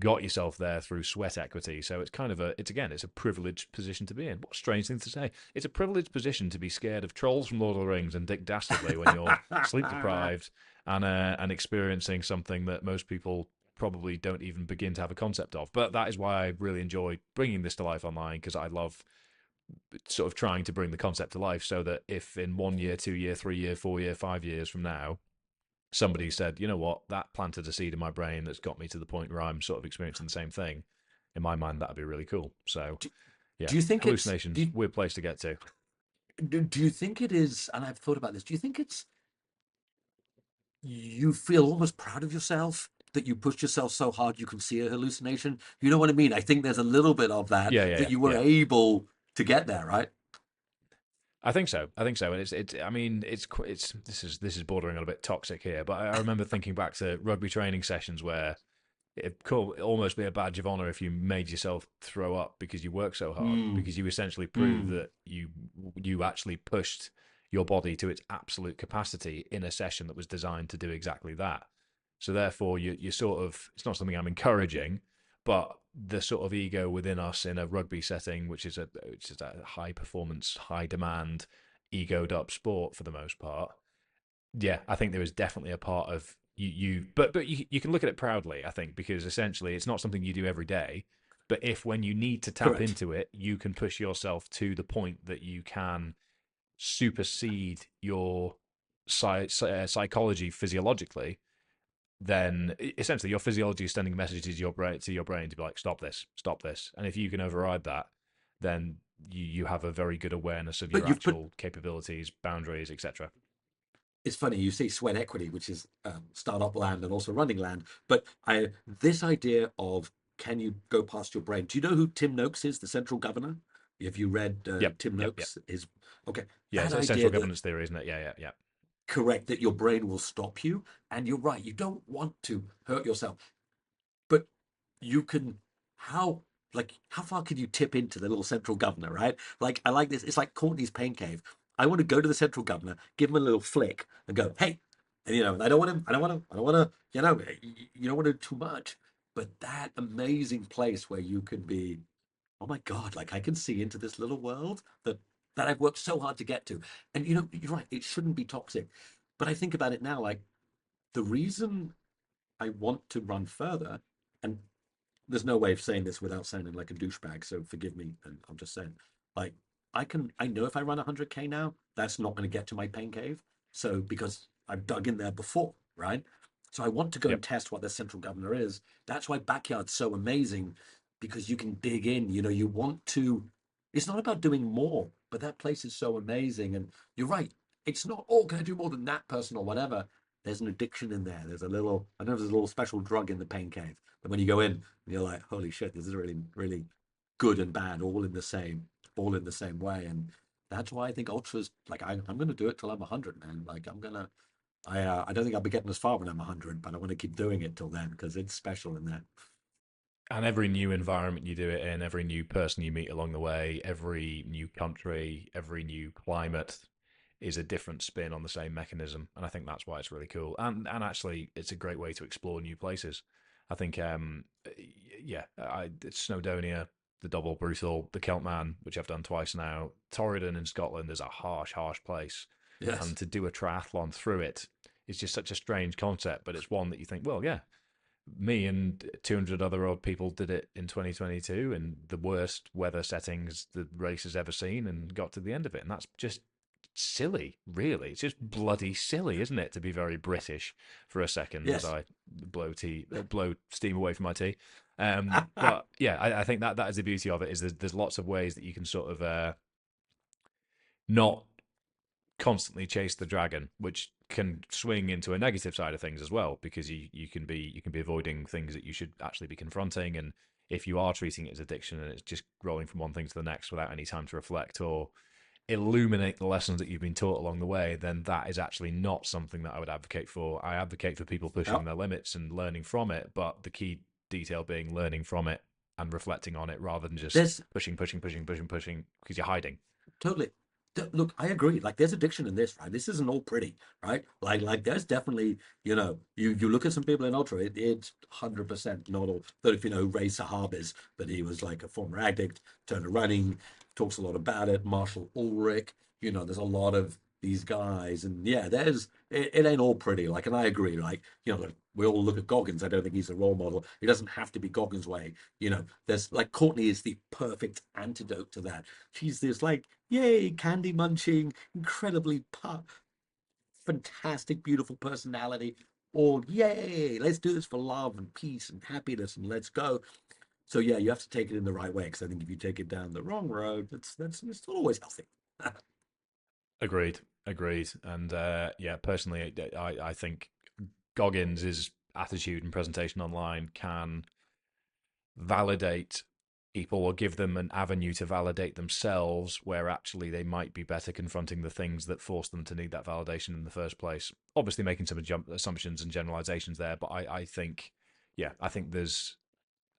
Speaker 1: got yourself there through sweat equity. So it's kind of it's a privileged position to be in. What a strange thing to say. It's a privileged position to be scared of trolls from Lord of the Rings and Dick Dastardly when you're sleep deprived and experiencing something that most people probably don't even begin to have a concept of. But that is why I really enjoy bringing this to life online, because I love sort of trying to bring the concept to life, so that if in 1 year, 2 year, 3 year, 4 year, 5 years from now somebody said, you know what, that planted a seed in my brain that's got me to the point where I'm sort of experiencing the same thing. In my mind, that'd be really cool. So,
Speaker 2: do,
Speaker 1: yeah,
Speaker 2: do you think it's
Speaker 1: hallucinations, weird place to get to.
Speaker 2: do you think it is? And I've thought about this. Do you think it's you feel almost proud of yourself that you pushed yourself so hard you can see a hallucination? You know what I mean? I think there's a little bit of that
Speaker 1: Yeah, yeah,
Speaker 2: that
Speaker 1: yeah,
Speaker 2: you were
Speaker 1: yeah.
Speaker 2: able to get there, right?
Speaker 1: I think so. I think so. And it's. I mean, it's. This is bordering on a bit toxic here, but I remember thinking back to rugby training sessions where it could almost be a badge of honor if you made yourself throw up because you worked so hard,
Speaker 2: Mm,
Speaker 1: because you essentially proved
Speaker 2: mm.
Speaker 1: that you actually pushed your body to its absolute capacity in a session that was designed to do exactly that. So therefore, you sort of, it's not something I'm encouraging, but the sort of ego within us in a rugby setting, which is a high performance, high demand, egoed up sport for the most part, yeah, I think there is definitely a part of but you can look at it proudly, I think, because essentially it's not something you do every day. But if when you need to tap
Speaker 2: Correct.
Speaker 1: into it, you can push yourself to the point that you can supersede your psychology physiologically, then essentially your physiology is sending messages to your brain to be like, stop this. And if you can override that, then you have a very good awareness of
Speaker 2: But
Speaker 1: your
Speaker 2: you've put
Speaker 1: actual capabilities, boundaries, etc.
Speaker 2: it's funny you say sweat equity, which is startup land and also running land. But I this idea of can you go past your brain? Do you know who Tim Noakes is, the central governor? Have you read
Speaker 1: Yep,
Speaker 2: Tim
Speaker 1: yep, yep.
Speaker 2: Noakes? His okay,
Speaker 1: Yeah,
Speaker 2: that
Speaker 1: it's a
Speaker 2: idea
Speaker 1: central
Speaker 2: that
Speaker 1: governance theory, isn't it? Yeah, yeah, yeah.
Speaker 2: correct that your brain will stop you, and you're right. You don't want to hurt yourself, but you can how how far can you tip into the little central governor, right? Like I like this. It's like Courtney's pain cave. I want to go to the central governor, give him a little flick, and go, hey, and I don't want him. I don't want to. You don't want to do too much. But that amazing place where you can be, oh my god, like I can see into this little world that I've worked so hard to get to. And you're right. It shouldn't be toxic. But I think about it now, like the reason I want to run further, and there's no way of saying this without sounding like a douchebag, so forgive me. And I'm just saying, like, I know if I run 100K now, that's not going to get to my pain cave. So, because I've dug in there before, right? So, I want to go and
Speaker 1: Yep.
Speaker 2: test what the central governor is. That's why backyard's so amazing because you can dig in. You want to, it's not about doing more, but that place is so amazing. And you're right. It's not, oh, can I do more than that person or whatever? There's an addiction in there. I know there's a little special drug in the pain cave. And when you go in, and you're like, holy shit, this is really, really good and bad, all in the same way. And that's why I think ultras, like, I'm going to do it till I'm 100, man. Like, I don't think I'll be getting as far when I'm 100, but I want to keep doing it till then because it's special in there.
Speaker 1: And every new environment you do it in, every new person you meet along the way, every new country, every new climate is a different spin on the same mechanism. And I think that's why it's really cool. And actually, it's a great way to explore new places. I think, yeah, it's Snowdonia, the Double Brutal, the Keltman, which I've done twice now. Torridon in Scotland is a harsh, harsh place.
Speaker 2: Yes.
Speaker 1: And to do a triathlon through it is just such a strange concept, but it's one that you think, well, yeah, me and 200 other odd people did it in 2022 in the worst weather settings the race has ever seen and got to the end of it. And that's just silly, really. It's just bloody silly, isn't it? To be very British for a second as
Speaker 2: Yes.
Speaker 1: I blow steam away from my tea. But yeah, I think that is the beauty of it is there's lots of ways that you can sort of not constantly chase the dragon, which can swing into a negative side of things as well, because you can be avoiding things that you should actually be confronting. And if you are treating it as addiction and it's just rolling from one thing to the next without any time to reflect or illuminate the lessons that you've been taught along the way, then that is actually not something that I would advocate for. I advocate for people pushing
Speaker 2: Yep.
Speaker 1: their limits and learning from it, but the key detail being learning from it and reflecting on it rather than just
Speaker 2: There's
Speaker 1: pushing because you're hiding.
Speaker 2: totally. Look, I agree. Like, there's addiction in this, right? This isn't all pretty, right? There's definitely, you look at some people in ultra, it's 100% not all. That if Ray Sahabis, that he was like a former addict, turned to running, talks a lot about it. Marshall Ulrich, there's a lot of these guys, and yeah, it ain't all pretty. Like, and I agree. Like, we all look at Goggins. I don't think he's a role model. He doesn't have to be Goggins' way. There's like Courtney is the perfect antidote to that. She's this like, yay, candy munching, incredibly fantastic, beautiful personality. Or yay, let's do this for love and peace and happiness and let's go. So yeah, you have to take it in the right way because I think if you take it down the wrong road, that's it's not always healthy.
Speaker 1: Agreed, agreed. And yeah, personally, I think Goggins' attitude and presentation online can validate people or give them an avenue to validate themselves where actually they might be better confronting the things that force them to need that validation in the first place. Obviously making some assumptions and generalizations there, but I think, yeah, I think there's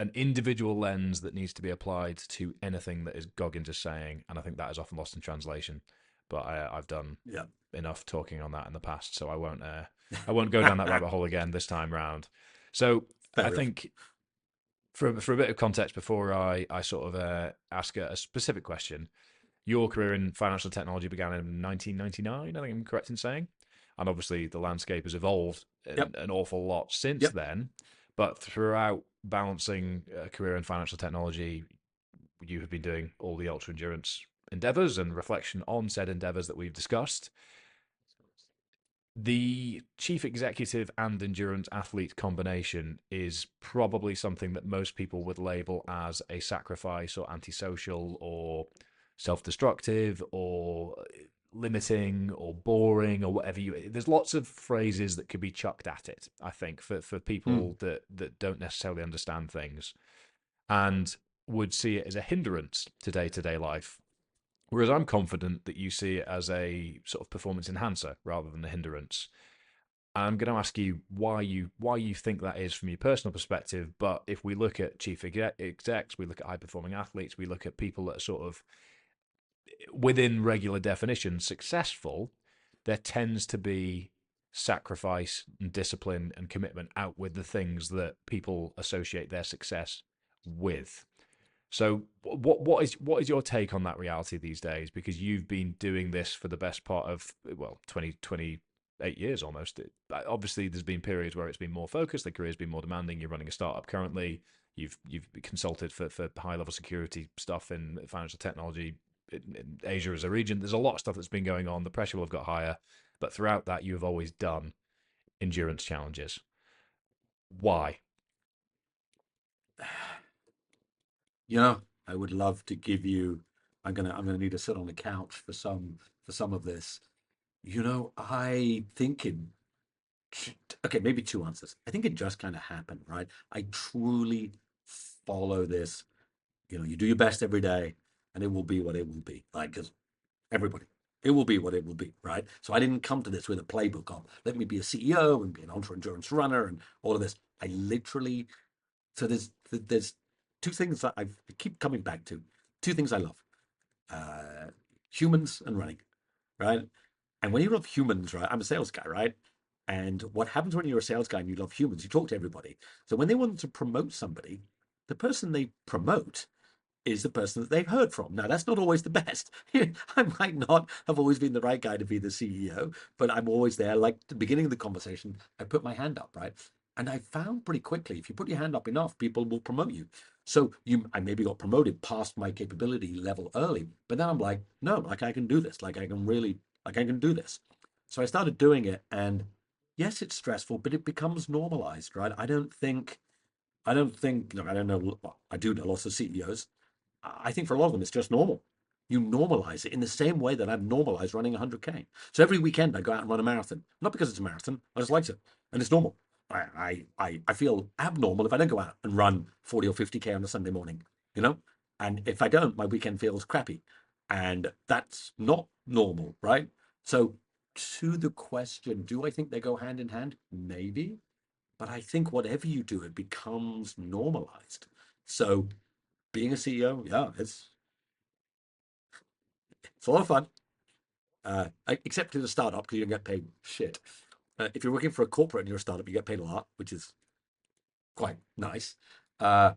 Speaker 1: an individual lens that needs to be applied to anything that is Goggins is saying, and I think that is often lost in translation. But I've done
Speaker 2: Yeah.
Speaker 1: enough talking on that in the past, so I won't go down that rabbit hole again this time round. So I
Speaker 2: Fair enough.
Speaker 1: think for a bit of context before I sort of ask a specific question, your career in financial technology began in 1999, I think I'm correct in saying. And obviously, the landscape has evolved
Speaker 2: Yep.
Speaker 1: an awful lot since
Speaker 2: Yep.
Speaker 1: then. But throughout balancing a career in financial technology, you have been doing all the ultra endurance endeavors and reflection on said endeavors that we've discussed. The chief executive and endurance athlete combination is probably something that most people would label as a sacrifice or antisocial or self-destructive or limiting or boring or whatever you there's lots of phrases that could be chucked at it, I think, for
Speaker 2: Mm.
Speaker 1: people that don't necessarily understand things and would see it as a hindrance to day-to-day life. Whereas I'm confident that you see it as a sort of performance enhancer rather than a hindrance. I'm going to ask you why you think that is from your personal perspective. But if we look at chief execs, we look at high performing athletes, we look at people that are sort of within regular definition successful, there tends to be sacrifice and discipline and commitment out with the things that people associate their success with. So what is your take on that reality these days? Because you've been doing this for the best part of 28 years almost. Obviously, there's been periods where it's been more focused. The career's been more demanding. You're running a startup currently. You've consulted for high level security stuff in financial technology in Asia as a region. There's a lot of stuff that's been going on. The pressure will have got higher, but throughout that, you have always done endurance challenges. Why?
Speaker 2: I would love to give you. I'm gonna need to sit on the couch for some of this. I think okay, maybe two answers. I think it just kind of happened, right? I truly follow this. You do your best every day, and it will be what it will be. Like, because everybody, it will be what it will be, right? So I didn't come to this with a playbook of let me be a CEO and be an ultra endurance runner and all of this. I literally so there's two things that I keep coming back to. Two things I love: uh, humans and running, right? And when you love humans, right? I'm a sales guy, right? And what happens when you're a sales guy and you love humans? You talk to everybody. So when they want to promote somebody, the person they promote is the person that they've heard from. Now, that's not always the best. I might not have always been the right guy to be the CEO, but I'm always there. Like the beginning of the conversation, I put my hand up, right? And I found pretty quickly, if you put your hand up enough, people will promote you. So I maybe got promoted past my capability level early, but then I'm like, no, like I can do this. Like I can really, like I can do this. So I started doing it, and yes, it's stressful, but it becomes normalized, right? I don't think, look, I don't know, well, I do know lots of CEOs. I think for a lot of them, it's just normal. You normalize it in the same way that I've normalized running 100K. So every weekend I go out and run a marathon, not because it's a marathon, I just like it, and it's normal. I feel abnormal if I don't go out and run 40 or 50K on a Sunday morning, you know? And if I don't, my weekend feels crappy. And that's not normal, right? So, to the question, do I think they go hand in hand? Maybe. But I think whatever you do, it becomes normalized. So, being a CEO, yeah, it's a lot of fun. Except in a startup because you don't get paid shit. If you're working for a corporate and you're a startup, you get paid a lot, which is quite nice. Uh,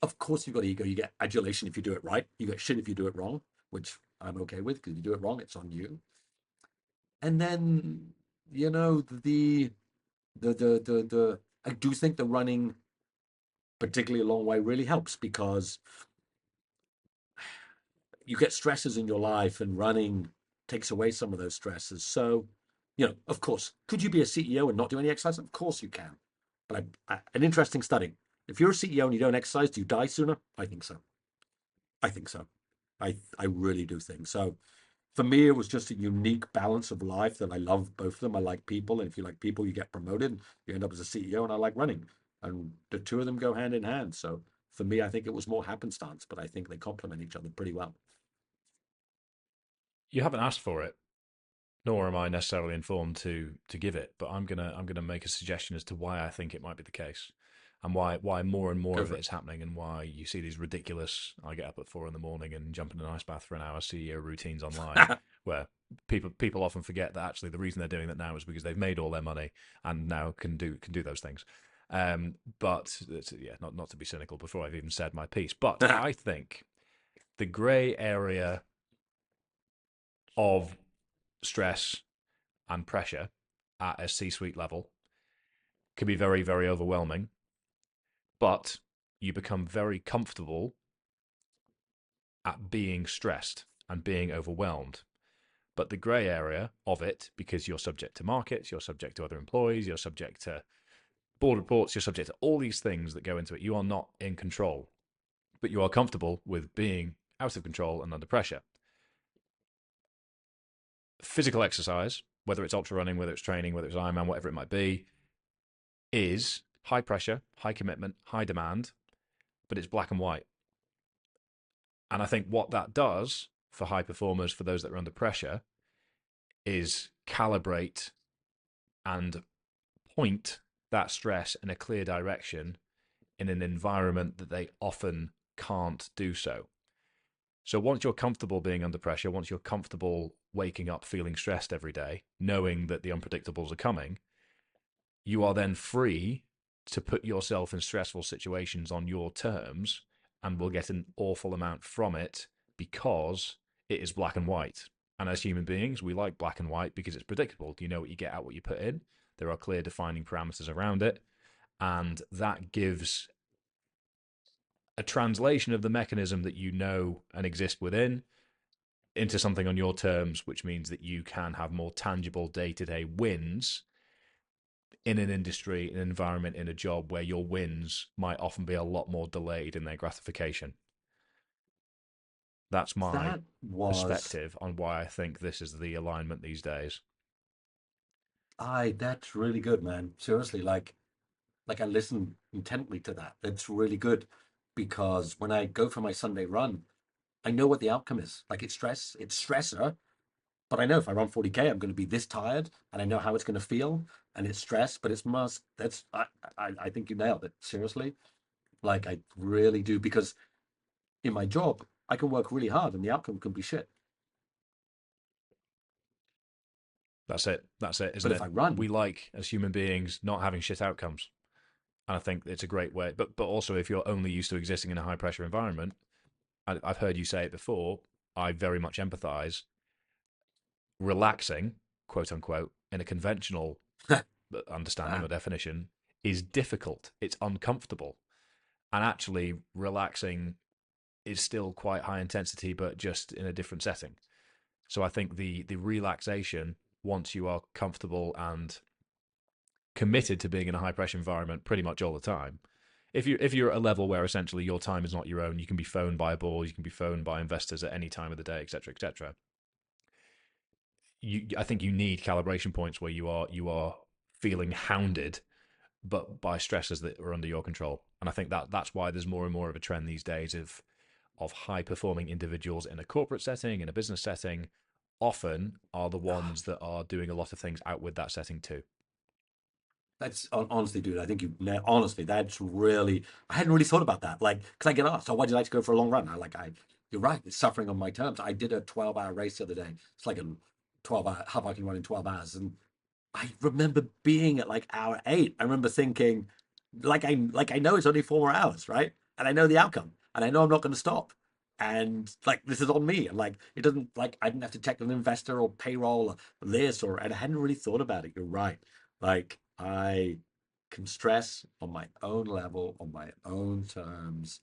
Speaker 2: of course, you've got ego. You get adulation if you do it right. You get shit if you do it wrong, which I'm okay with because you do it wrong, it's on you. And then you know the I do think the running, particularly a long way, really helps because you get stresses in your life, and running takes away some of those stresses. So, of course, could you be a CEO and not do any exercise? Of course you can. But an interesting study. If you're a CEO and you don't exercise, do you die sooner? I think so. I think so. I really do think so. For me, it was just a unique balance of life that I love both of them. I like people, and if you like people, you get promoted. You end up as a CEO, and I like running, and the two of them go hand in hand. So for me, I think it was more happenstance, but I think they complement each other pretty well.
Speaker 1: You haven't asked for it, nor am I necessarily informed to give it. But I'm gonna make a suggestion as to why I think it might be the case, and why more and more
Speaker 2: Go
Speaker 1: of
Speaker 2: for
Speaker 1: it
Speaker 2: it.
Speaker 1: is happening, and why you see these ridiculous. I get up at 4 in the morning and jump in an ice bath for an hour. CEO routines online, where people often forget that actually the reason they're doing that now is because they've made all their money and now can do those things. But yeah, not to be cynical before I've even said my piece, but I think the grey area of stress and pressure at a C suite level can be very, very overwhelming, but you become very comfortable at being stressed and being overwhelmed. But the grey area of it, because you're subject to markets, you're subject to other employees, you're subject to board reports, you're subject to all these things that go into it, you are not in control, but you are comfortable with being out of control and under pressure. Physical exercise, whether it's ultra running, whether it's training, whether it's Ironman, whatever it might be, is high pressure, high commitment, high demand, but it's black and white. And I think what that does for high performers, for those that are under pressure, is calibrate and point that stress in a clear direction in an environment that they often can't do so. So once you're comfortable being under pressure, once you're comfortable waking up feeling stressed every day, knowing that the unpredictables are coming, you are then free to put yourself in stressful situations on your terms and will get an awful amount from it because it is black and white. And as human beings, we like black and white because it's predictable. You know what you get out, what you put in. There are clear defining parameters around it. And that gives a translation of the mechanism that you know and exist within into something on your terms, which means that you can have more tangible day to day wins in an industry, an environment, in a job where your wins might often be a lot more delayed in their gratification. That's my
Speaker 2: That was
Speaker 1: perspective on why I think this is the alignment these days.
Speaker 2: that's really good, man. Seriously, like I listen intently to that. That's really good because when I go for my Sunday run, I know what the outcome is. Like it's stressor, but I know if I run 40K, I'm going to be this tired, and I know how it's going to feel, and it's stress, but it's must. That's I think you nailed it. Seriously, like I really do because in my job, I can work really hard, and the outcome can be shit.
Speaker 1: That's it. That's it, isn't
Speaker 2: But if
Speaker 1: it?
Speaker 2: I run,
Speaker 1: We like, as human beings, not having shit outcomes. And I think it's a great way. But also, if you're only used to existing in a high pressure environment, I've heard you say it before, I very much empathize. Relaxing, quote unquote, in a conventional understanding
Speaker 2: ah,
Speaker 1: or definition is difficult. It's uncomfortable. And actually, relaxing is still quite high intensity, but just in a different setting. So I think the relaxation, once you are comfortable and committed to being in a high pressure environment pretty much all the time, if you're at a level where essentially your time is not your own, you can be phoned by a board, you can be phoned by investors at any time of the day, etc., etc. I think you need calibration points where you are feeling hounded, but by stresses that are under your control. And I think that's why there's more and more of a trend these days of high performing individuals in a corporate setting, in a business setting, often are the ones that are doing a lot of things out with that setting too.
Speaker 2: That's honestly, dude. I think honestly, that's really. I hadn't really thought about that. Like, because I get asked, "Oh, why'd you like to go for a long run?" You're right. It's suffering on my terms. I did a 12-hour race the other day. It's like a 12-hour half I can run in 12 hours, and I remember being at like hour 8. I remember thinking, like I know it's only 4 more hours, right? And I know the outcome, and I know I'm not going to stop. And like this is on me, and like it doesn't like I didn't have to check with an investor or payroll or this or and I hadn't really thought about it. You're right. Like I can stress on my own level, on my own terms,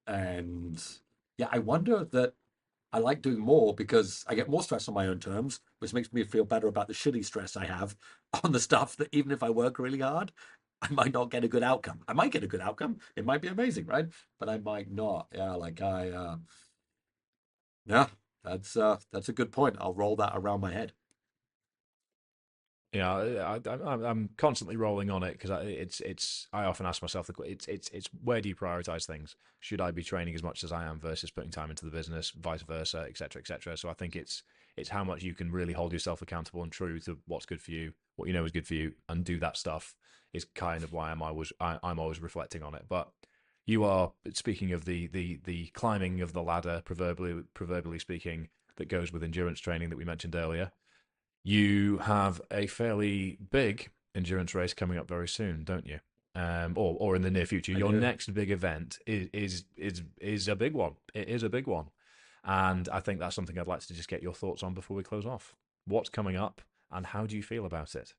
Speaker 2: and yeah, I wonder that I like doing more because I get more stress on my own terms, which makes me feel better about the shitty stress I have on the stuff that even if I work really hard, I might not get a good outcome. I might get a good outcome. It might be amazing, right? But I might not. Yeah, yeah, that's a good point. I'll roll that around my head.
Speaker 1: Yeah, I'm constantly rolling on it because it's. I often ask myself it's where do you prioritize things? Should I be training as much as I am versus putting time into the business, vice versa, etc., etc. So I think it's how much you can really hold yourself accountable and true to what's good for you, what you know is good for you, and do that stuff is kind of why I'm always reflecting on it. But you are speaking of the climbing of the ladder, proverbially speaking, that goes with endurance training that we mentioned earlier. You have a fairly big endurance race coming up very soon, don't you? Or in the near future.
Speaker 2: I
Speaker 1: Your
Speaker 2: do.
Speaker 1: next big event is a big one. It is a big one, and I think that's something I'd like to just get your thoughts on before we close off. What's coming up, and how do you feel about it?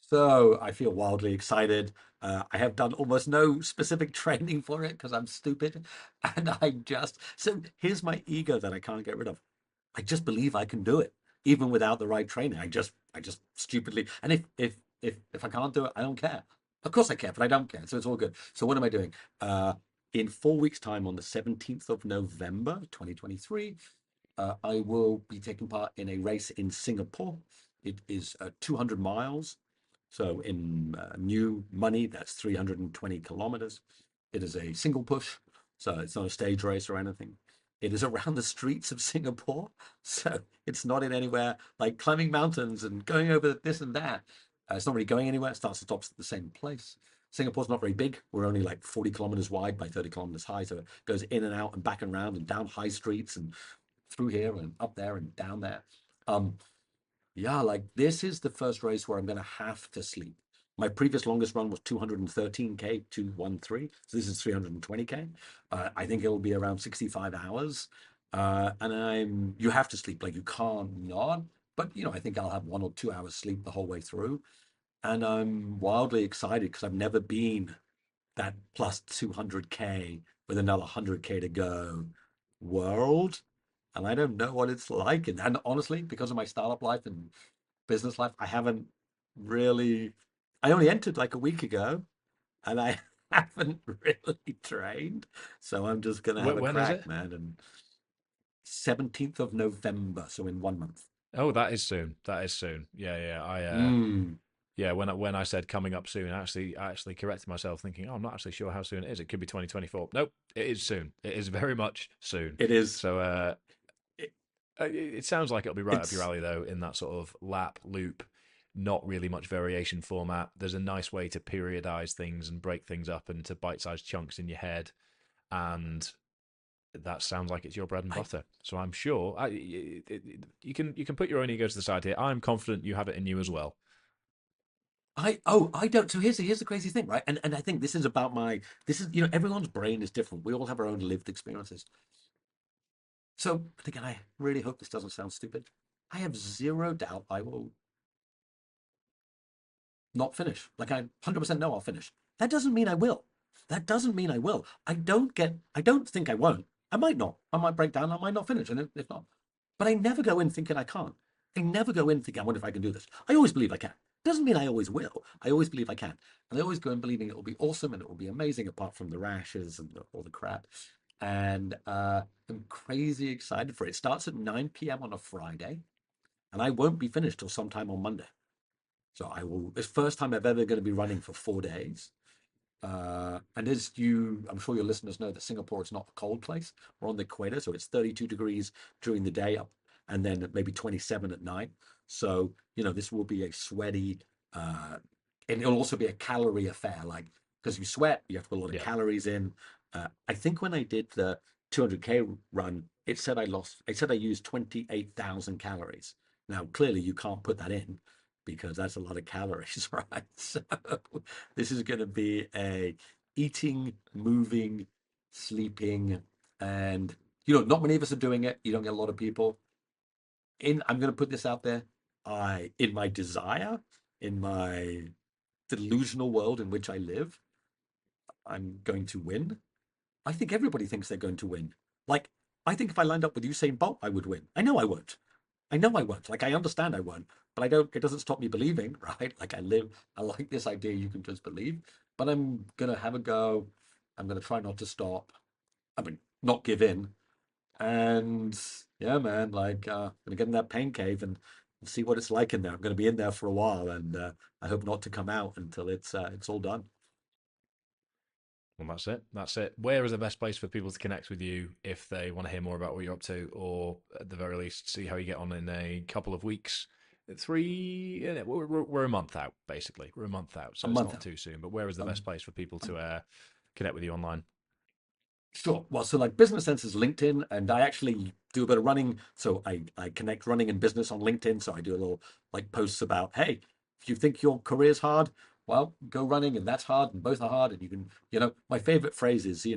Speaker 2: So I feel wildly excited. I have done almost no specific training for it because I'm stupid, and so here's my ego that I can't get rid of. I just believe I can do it, even without the right training. I just stupidly, and if I can't do it, I don't care. Of course I care, but I don't care, so it's all good. So what am I doing? In 4 weeks' time, on the 17th of November, 2023, I will be taking part in a race in Singapore. It is 200 miles. So in new money, that's 320 kilometers. It is a single push, so it's not a stage race or anything. It is around the streets of Singapore, so it's not in anywhere like climbing mountains and going over this and that. It's not really going anywhere. It starts and stops at the same place. Singapore's not very big. We're only like 40 kilometers wide by 30 kilometers high, so it goes in and out and back and around and down high streets and through here and up there and down there. Um, yeah, like this is the first race where I'm going to have to sleep. My previous longest run was 213K, 213. So this is 320K. I think it'll be around 65 hours. And you have to sleep, like you can't not. But, I think I'll have 1 or 2 hours sleep the whole way through. And I'm wildly excited because I've never been that plus 200K with another 100K to go world. And I don't know what it's like. And honestly, because of my startup life and business life, I haven't really, I only entered like a week ago and I haven't really trained. So I'm just going to have a
Speaker 1: When is
Speaker 2: crack,
Speaker 1: it?
Speaker 2: man. And 17th of November. So in 1 month.
Speaker 1: Oh, that is soon. That is soon. Yeah, yeah.
Speaker 2: Mm,
Speaker 1: Yeah, when I said coming up soon, I actually corrected myself, thinking, oh, I'm not actually sure how soon it is. It could be 2024. Nope, it is soon. It is very much soon.
Speaker 2: it is.
Speaker 1: So
Speaker 2: It,
Speaker 1: it sounds like it'll be right up your
Speaker 2: it's,
Speaker 1: alley though, in that sort of lap loop, not really much variation format. There's a nice way to periodize things and break things up into bite-sized chunks in your head, and that sounds like it's your bread and
Speaker 2: I,
Speaker 1: butter. So I'm sure you can put your own ego to the side here. I'm confident you have it in you as well.
Speaker 2: I don't. So here's the crazy thing, right? And I think this is about this is, everyone's brain is different. We all have our own lived experiences. So, but again, I really hope this doesn't sound stupid. I have zero doubt I will not finish. Like I 100% know I'll finish. That doesn't mean I will. That doesn't mean I will. I don't think I won't. I might not. I might break down. I might not finish. And if not, but I never go in thinking I can't. I never go in thinking, I wonder if I can do this. I always believe I can. Doesn't mean I always will. I always believe I can. And I always go in believing it will be awesome and it will be amazing, apart from the rashes and all the crap. And I'm crazy excited for it. It starts at 9 p.m. on a Friday, and I won't be finished till sometime on Monday. So I will, it's the first time I've ever going to be running for 4 days. And as I'm sure your listeners know, that Singapore is not a cold place. We're on the equator, so it's 32 degrees during the day, up, and then maybe 27 at night. So, this will be a sweaty, uh, and it'll also be a calorie affair. Like, because you sweat, you have to put a lot of
Speaker 1: Yeah.
Speaker 2: calories in. I think when I did the 200K run, it said I used 28,000 calories. Now, clearly, you can't put that in because that's a lot of calories, right? So this is going to be a eating, moving, sleeping, and not many of us are doing it. You don't get a lot of people in. I'm going to put this out there. In my desire, in my delusional world in which I live, I'm going to win. I think everybody thinks they're going to win. Like, I think if I lined up with Usain Bolt, I would win. I know I won't. I know I won't. Like, I understand I won't, but I don't. It doesn't stop me believing, right? Like, I like this idea you can just believe, but I'm gonna have a go. I'm gonna try not to stop. I mean, not give in. And yeah, man, like, gonna get in that pain cave and see what it's like in there. I'm gonna be in there for a while, and I hope not to come out until it's all done.
Speaker 1: Well, that's it. That's it. Where is the best place for people to connect with you if they want to hear more about what you're up to, or at the very least, see how you get on in a couple of weeks? Three, yeah, we're a month out, basically. We're a month out,
Speaker 2: A
Speaker 1: so it's
Speaker 2: month
Speaker 1: not
Speaker 2: out.
Speaker 1: too soon. But where is the best
Speaker 2: Um,
Speaker 1: place for people
Speaker 2: um,
Speaker 1: to connect with you online?
Speaker 2: Sure. Well, so like Business Sense is LinkedIn, and I actually do a bit of running. So I connect running and business on LinkedIn. So I do a little like posts about, hey, if you think your career's hard, well, go running, and that's hard, and both are hard. And you can, my favorite phrase is, you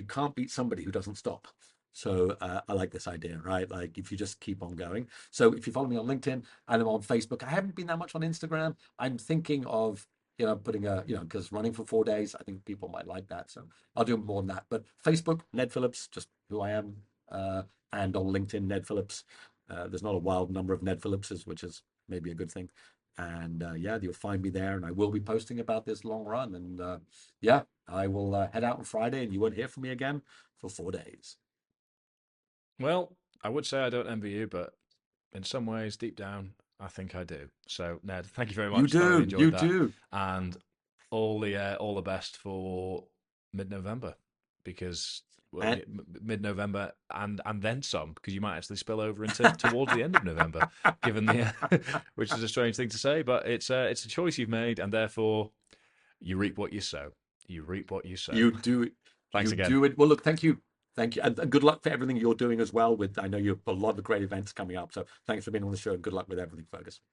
Speaker 2: can't beat somebody who doesn't stop. So I like this idea, right? Like if you just keep on going. So if you follow me on LinkedIn and I'm on Facebook, I haven't been that much on Instagram. I'm thinking of putting because running for 4 days, I think people might like that. So I'll do more than that. But Facebook, Ned Phillips, just who I am, and on LinkedIn, Ned Phillips. There's not a wild number of Ned Phillipses, which is maybe a good thing. And yeah, you'll find me there, and I will be posting about this long run. And yeah, I will head out on Friday, and you won't hear from me again for 4 days.
Speaker 1: Well, I would say I don't envy you, but in some ways, deep down, I think I do. So, Ned, thank you very
Speaker 2: You
Speaker 1: much. Thoroughly
Speaker 2: do, you
Speaker 1: enjoyed that,
Speaker 2: do.
Speaker 1: and all the best for mid-November, because well,
Speaker 2: And
Speaker 1: mid-November and then some, because you might actually spill over into towards the end of November, given the which is a strange thing to say, but it's a choice you've made, and therefore you reap what you sow. You reap what you sow.
Speaker 2: You do it.
Speaker 1: Thanks
Speaker 2: You
Speaker 1: again.
Speaker 2: do it. Well, look, thank you. Thank you. And good luck for everything you're doing as well. I know you've a lot of great events coming up. So thanks for being on the show and good luck with everything, Fergus.